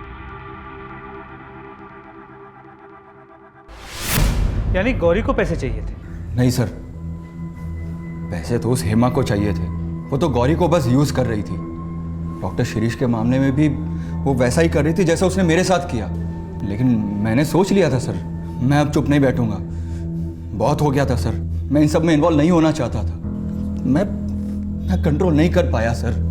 यानी गौरी को पैसे चाहिए थे? नहीं सर, पैसे तो उस हेमा को चाहिए थे। वो तो गौरी को बस यूज कर रही थी। डॉक्टर शिरीष के मामले में भी वो वैसा ही कर रही थी जैसा उसने मेरे साथ किया। लेकिन मैंने सोच लिया था सर, मैं अब चुप नहीं बैठूंगा। बहुत हो गया था सर, मैं इन सब में इन्वॉल्व नहीं होना चाहता था। मैं कंट्रोल नहीं कर पाया सर।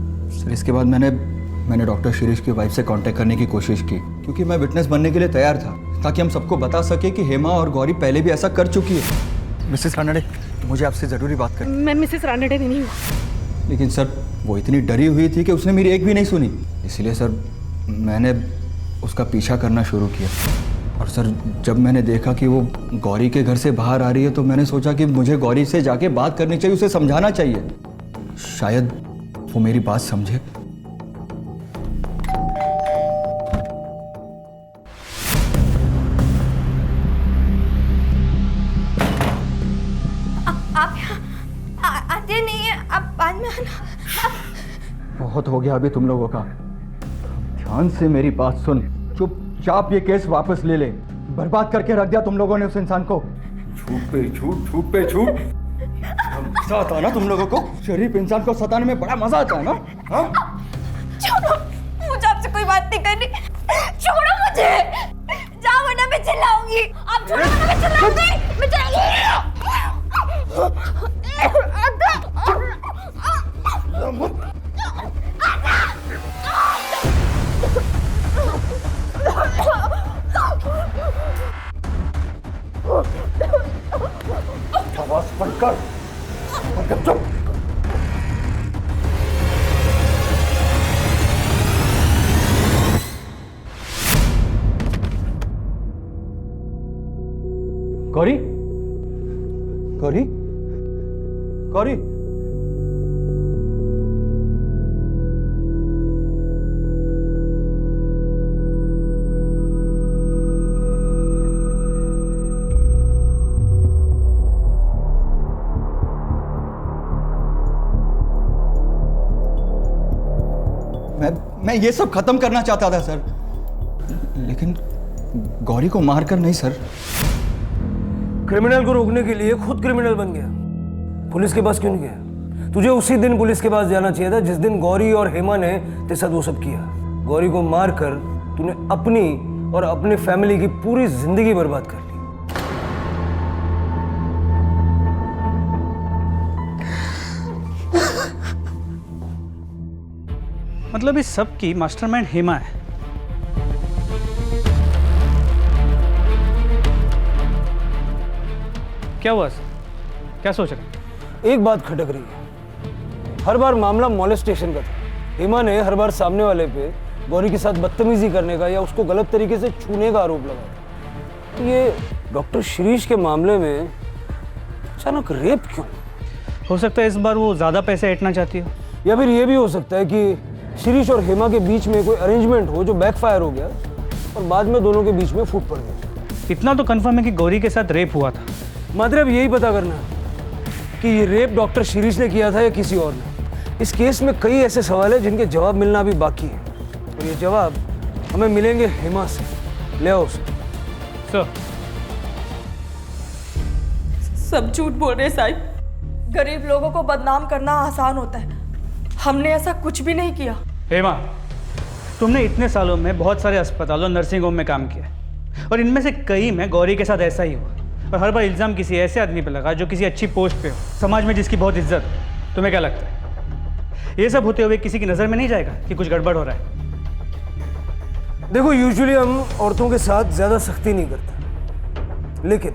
इसके बाद मैंने डॉक्टर शिरीष की वाइफ से कांटेक्ट करने की कोशिश की, क्योंकि मैं विटनेस बनने के लिए तैयार था, ताकि हम सबको बता सके कि हेमा और गौरी पहले भी ऐसा कर चुकी है। मिसेस रानडे, मुझे आपसे ज़रूरी बात करनी। मैं मिसेस रानडे नहीं हूँ। लेकिन सर वो इतनी डरी हुई थी कि उसने मेरी एक भी नहीं सुनी। इसलिए सर मैंने उसका पीछा करना शुरू किया। और सर जब मैंने देखा कि वो गौरी के घर से बाहर आ रही है, तो मैंने सोचा कि मुझे गौरी से जाके बात करनी चाहिए, उसे समझाना चाहिए। शायद वो मेरी बात समझे। आप आते नहीं है, आप बाद में आना। बहुत हो गया अभी तुम लोगों का। ध्यान से मेरी बात सुन, चुपचाप ये केस वापस ले ले। बर्बाद करके रख दिया तुम लोगों ने उस इंसान को। झूठ पे झूठ, झूठ पे झूठ। मजा आता है ना तुम लोगों को? शरीफ इंसान को सताने में बड़ा मजा आता है ना? हाँ? छोड़ो, मुझे आपसे कोई बात नहीं करनी। छोड़ो मुझे, जाओ वरना मैं चिल्लाऊंगी। आप छोड़ो वरना मैं चिल्लाऊंगी। मैं चिल्लाऊंगी। आवाज बंद कर, चुप। गौरी, गौरी, गौरी। मैं ये सब खत्म करना चाहता था सर, लेकिन गौरी को मारकर नहीं सर। क्रिमिनल को रोकने के लिए खुद क्रिमिनल बन गया। पुलिस के पास क्यों नहीं गया? तुझे उसी दिन पुलिस के पास जाना चाहिए था जिस दिन गौरी और हेमा ने तेरे साथ वो सब किया। गौरी को मारकर तूने अपनी और अपने फैमिली की पूरी जिंदगी बर्बाद कर ली। मतलब इस सब की मास्टरमाइंड हेमा है। क्या हुआ सर? क्या सोच रहे? एक बात खटक रही है। हर बार मामला मॉलेस्टेशन का था। हेमा ने हर बार सामने वाले पे गौरी के साथ बदतमीजी करने का या उसको गलत तरीके से छूने का आरोप लगाया। ये डॉक्टर शिरीष के मामले में अचानक रेप क्यों? हो सकता है इस बार वो ज्यादा पैसे ऐंठना चाहती हो, या फिर ये भी हो सकता है कि शिरीष और हेमा के बीच में कोई अरेंजमेंट हो जो बैकफायर हो गया और बाद में दोनों के बीच में फूट पड़ गई। इतना तो कंफर्म है कि गौरी के साथ रेप हुआ था। मतलब यही पता करना कि ये रेप डॉक्टर शिरीष ने किया था या किसी और ने। इस केस में कई ऐसे सवाल हैं जिनके जवाब मिलना अभी बाकी है, और ये जवाब हमें मिलेंगे हेमा से। ले आओ उसे। सर, सब झूठ बोल रहे साहिब। गरीब लोगों को बदनाम करना आसान होता है। हमने ऐसा कुछ भी नहीं किया। हेमा, तुमने इतने सालों में बहुत सारे अस्पतालों, नर्सिंग होम में काम किया, और इनमें से कई में गौरी के साथ ऐसा ही हुआ। और हर बार इल्ज़ाम किसी ऐसे आदमी पे लगा जो किसी अच्छी पोस्ट पे हो, समाज में जिसकी बहुत इज्जत हो। तुम्हें क्या लगता है ये सब होते हुए किसी की नज़र में नहीं जाएगा कि कुछ गड़बड़ हो रहा है? देखो, यूजुअली हम औरतों के साथ ज़्यादा सख्ती नहीं करते, लेकिन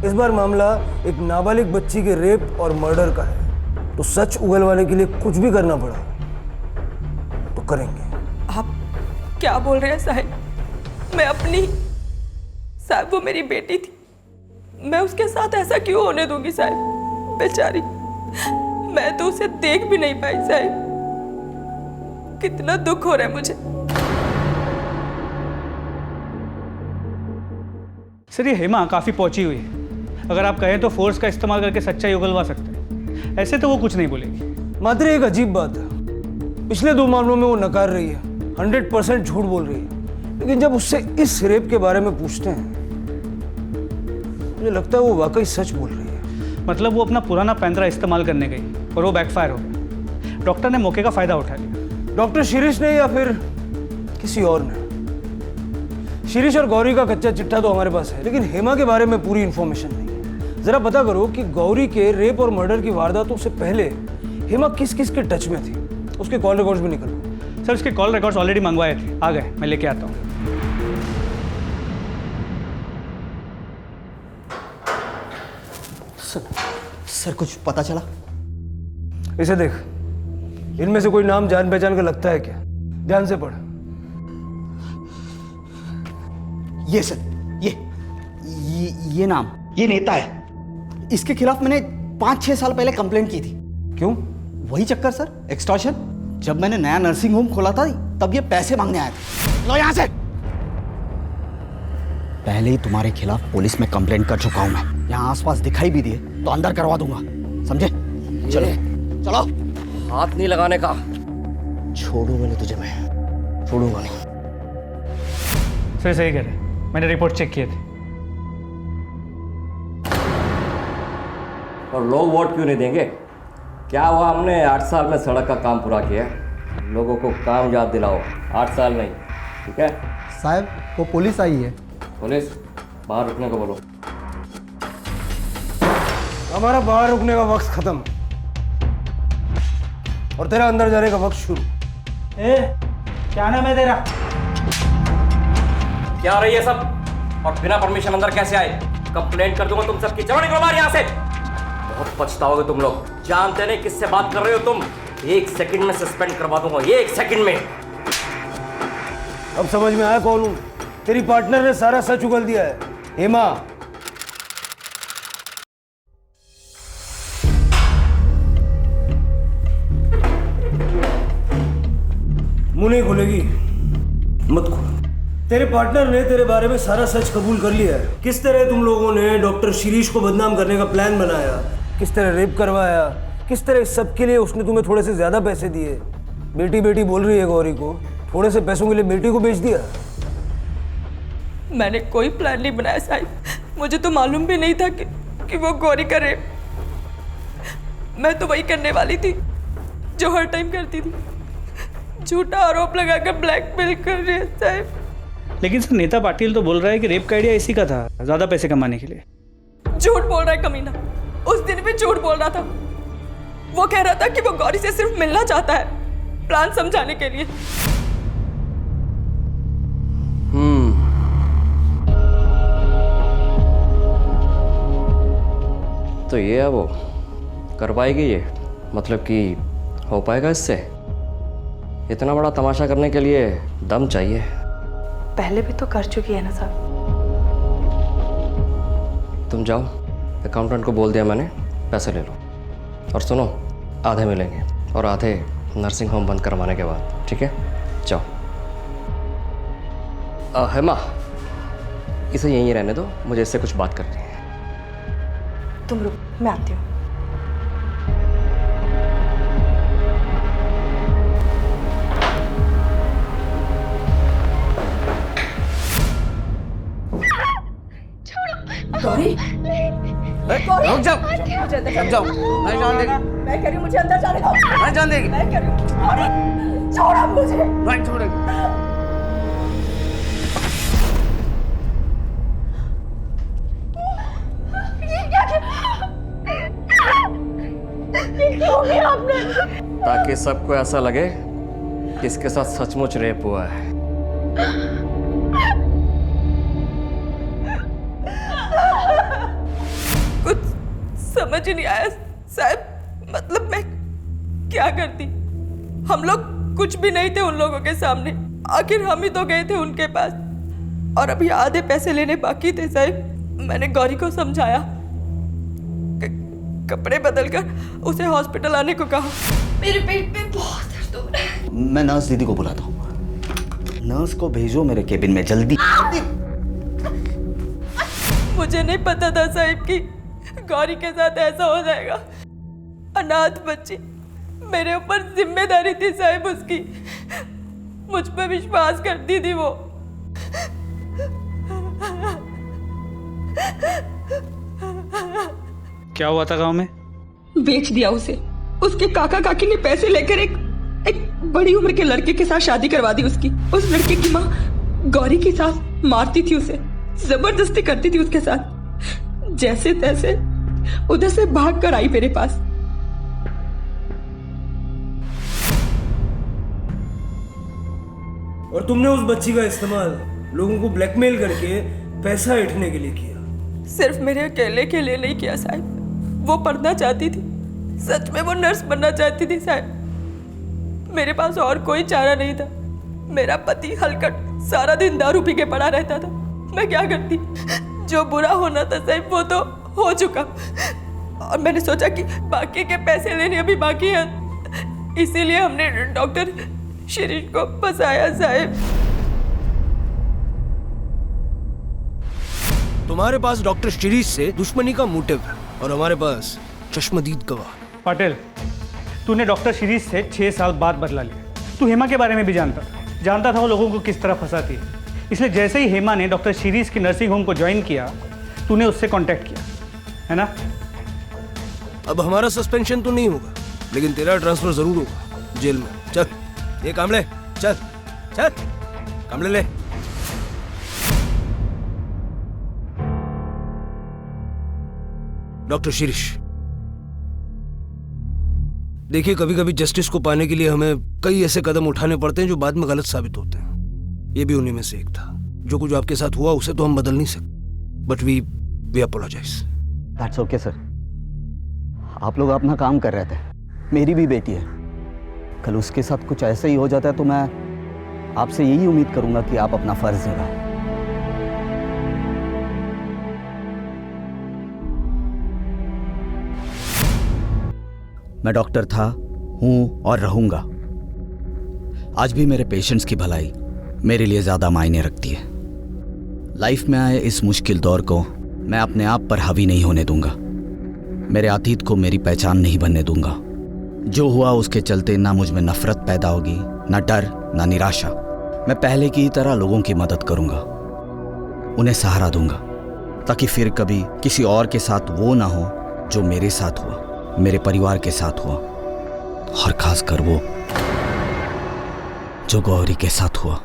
इस बार मामला एक नाबालिग बच्ची के रेप और मर्डर का है, तो सच उगलवाने के लिए कुछ भी करना पड़ा तो करेंगे। आप क्या बोल रहे हैं साहिब? मैं अपनी साहिब, वो मेरी बेटी थी, मैं उसके साथ ऐसा क्यों होने दूंगी साहिब? बेचारी, मैं तो उसे देख भी नहीं पाई साहिब। कितना दुख हो रहा है मुझे। सर, ये हेमा काफ़ी पहुंची हुई है। अगर आप कहें तो फोर्स का इस्तेमाल करके सच्चाई उगलवा सकते हैं। ऐसे तो वो कुछ नहीं बोलेगी। मात्र एक अजीब बात है, पिछले 2 मामलों में वो नकार रही है, 100% झूठ बोल रही है, लेकिन जब उससे इस रेप के बारे में पूछते हैं मुझे लगता है वो वाकई सच बोल रही है। मतलब वो अपना पुराना पैंतरा इस्तेमाल करने गई और वो बैकफायर हो गया। डॉक्टर ने मौके का फायदा उठा लिया। डॉक्टर शिरीष ने या फिर किसी और ने। शिरीष और गौरी का कच्चा चिट्ठा तो हमारे पास है, लेकिन हेमा के बारे में पूरी इंफॉर्मेशन नहीं है। जरा पता करो कि गौरी के रेप और मर्डर की वारदातों से पहले हेमा किस किस के टच में थी। उसके कॉल रिकॉर्ड्स भी निकलो। सर उसके कॉल रिकॉर्ड्स ऑलरेडी मंगवाए थे, आ गए, मैं लेके आता हूँ। सर कुछ पता चला? इसे देख, इनमें से कोई नाम जान पहचान का लगता है क्या? ध्यान से पढ़। ये सर, ये नाम, ये नेता है। इसके खिलाफ मैंने 5-6 साल पहले कंप्लेंट की थी। क्यों? वही चक्कर सर, एक्सटॉर्शन। जब मैंने नया नर्सिंग होम खोला था तब ये पैसे मांगने आए थे। लो यहां से। पहले ही तुम्हारे खिलाफ पुलिस में कंप्लेंट कर चुका हूं मैं। यहाँ आसपास दिखाई भी दिए तो अंदर करवा दूंगा, समझे? चलो चलो। हाथ नहीं लगाने का। छोड़ूंगा नहीं तुझे, मैं छोड़ूंगा नहीं। सर सही कह रहे, मैंने रिपोर्ट चेक किए थे। और लोग वोट क्यों नहीं देंगे? क्या हुआ, हमने 8 साल में सड़क का काम पूरा किया है। लोगों को काम याद दिलाओ, 8 साल नहीं, ठीक है? साहब वो पुलिस आई है। पुलिस बाहर रुकने को बोलो। हमारा बाहर रुकने का वक्त खत्म और तेरा अंदर जाने का वक्त शुरू। क्या नाम है तेरा? क्या रही है सब, और बिना परमिशन अंदर कैसे आए? कंप्लेंट कर दूंगा तुम सबकी। चलो निकलो बाहर यहाँ से। बहुत पछताओगे तुम लोग। जानते नहीं किससे बात कर रहे हो तुम। 1 सेकंड में सस्पेंड करवा दूंगा, 1 सेकंड में। अब समझ में आया कौन हूं? तेरी पार्टनर ने सारा सच उगल दिया है, हेमा। मुंह नहीं खुलेगी, मत खोल। तेरे पार्टनर ने तेरे बारे में सारा सच कबूल कर लिया है। किस तरह तुम लोगों ने डॉक्टर शिरीष को बदनाम करने का प्लान बनाया, किस तरह रेप करवाया, किस तरह इस सब के लिए उसने तुम्हें थोड़े से ज्यादा पैसे दिए। बेटी बेटी बोल रही है गौरी को, थोड़े से पैसों के लिए बेटी को बेच दिया। मैंने कोई प्लान नहीं बनाया साहिब। मुझे तो मालूम भी नहीं था कि वो गौरी का रेप। मैं तो वही करने वाली थी जो हर टाइम करती थी, झूठा आरोप लगाकर ब्लैकमेल कर रही है साहिब। लेकिन सर नेता पाटिल तो बोल रहा है कि रेप का आइडिया इसी का था, ज्यादा पैसे कमाने के लिए। झूठ बोल रहा है कमीना। उस दिन भी झूठ बोल रहा था। वो कह रहा था कि वो गौरी से सिर्फ मिलना चाहता है, प्लान समझाने के लिए। तो ये है वो, कर पाएगी ये? मतलब कि हो पाएगा इससे? इतना बड़ा तमाशा करने के लिए दम चाहिए। पहले भी तो कर चुकी है ना साहब। तुम जाओ, अकाउंटेंट को बोल दिया मैंने, पैसे ले लो। और सुनो, आधे मिलेंगे और आधे नर्सिंग होम बंद करवाने के बाद, ठीक है? जाओ। हेमा, इसे यहीं रहने दो, मुझे इससे कुछ बात करनी है। तुम रुक, मैं आती हूँ। गौरी, रुक जाओ, रुक जाओ। नहीं जान देगी। मैं कह रही हूँ मुझे अंदर जाने दो। नहीं जान देगी। मैं कह रही हूँ गौरी, छोड़ो मुझे। नहीं छोड़ेगी। ताकि सबको ऐसा लगे कि इसके साथ सचमुच रेप हुआ है। कुछ समझ ही नहीं आया साहब। मतलब मैं क्या करती? हम लोग कुछ भी नहीं थे उन लोगों के सामने। आखिर हम ही तो गए थे उनके पास, और अभी आधे पैसे लेने बाकी थे साहब। मैंने गौरी को समझाया, कपड़े बदलकर उसे हॉस्पिटल आने को कहा। मेरे पेट में बहुत दर्द हो रहा है। मैं नर्स दीदी को बुलाता हूँ। नर्स को भेजो मेरे केबिन में जल्दी। मुझे नहीं पता था साहिब कि गौरी के साथ ऐसा हो जाएगा। अनाथ बच्ची, मेरे ऊपर जिम्मेदारी थी साहिब उसकी। मुझ पर विश्वास करती थी वो। क्या हुआ था गांव में? बेच दिया उसे। उसके काका काकी ने पैसे लेकर एक एक बड़ी उम्र के लड़के के साथ शादी करवा दी उसकी। उस लड़के की माँ गौरी की सास मारती थी उसे, जबरदस्ती करती थी उसके साथ। जैसे तैसे उधर से भाग कर आई मेरे पास। और तुमने उस बच्ची का इस्तेमाल लोगों को ब्लैकमेल करके पैसा ऐंठने के लिए किया। सिर्फ मेरे अकेले के लिए नहीं किया साहब, वो पढ़ना चाहती थी, सच में वो नर्स बनना चाहती थी साहब। मेरे पास और कोई चारा नहीं था। मेरा पति हलकट सारा दिन दारू पी के पड़ा रहता था, मैं क्या करती? जो बुरा होना था साहब वो तो हो चुका, और मैंने सोचा कि बाकी के पैसे लेने अभी बाकी हैं, इसीलिए हमने डॉक्टर शिरीष को फंसाया साहब। तुम्हारे पास डॉक्टर शिरीष से दुश्मनी का मोटिव है और हमारे पास चश्मदीद गवाह। पटेल, तूने डॉक्टर शिरीष से 6 साल बाद बदला लिया। तू हेमा के बारे में भी जानता था वो लोगों को किस तरह फंसाती है। इसलिए जैसे ही हेमा ने डॉक्टर शिरीष की नर्सिंग होम को ज्वाइन किया, तूने उससे कांटेक्ट किया, है ना? अब हमारा सस्पेंशन तो नहीं होगा, लेकिन तेरा ट्रांसफर जरूर होगा जेल में। चल ये कामले, चल चल कामले ले। डॉक्टर शिरीष, देखिए कभी कभी जस्टिस को पाने के लिए हमें कई ऐसे कदम उठाने पड़ते हैं जो बाद में गलत साबित होते हैं। ये भी उन्हीं में से एक था। जो कुछ आपके साथ हुआ उसे तो हम बदल नहीं सकते, but we apologise. That's okay sir. आप लोग अपना काम कर रहे थे, मेरी भी बेटी है। कल उसके साथ कुछ ऐसा ही हो जाता है तो मैं आपसे यही उम्मीद करूंगा कि आप अपना फर्ज निभाएं। मैं डॉक्टर था, हूं और रहूंगा। आज भी मेरे पेशेंट्स की भलाई मेरे लिए ज्यादा मायने रखती है। लाइफ में आए इस मुश्किल दौर को मैं अपने आप पर हावी नहीं होने दूंगा। मेरे अतीत को मेरी पहचान नहीं बनने दूंगा। जो हुआ उसके चलते ना मुझ में नफरत पैदा होगी, ना डर, ना निराशा। मैं पहले की ही तरह लोगों की मदद करूंगा, उन्हें सहारा दूंगा, ताकि फिर कभी किसी और के साथ वो ना हो जो मेरे साथ हुआ, मेरे परिवार के साथ हुआ, और खासकर वो जो गौरी के साथ हुआ।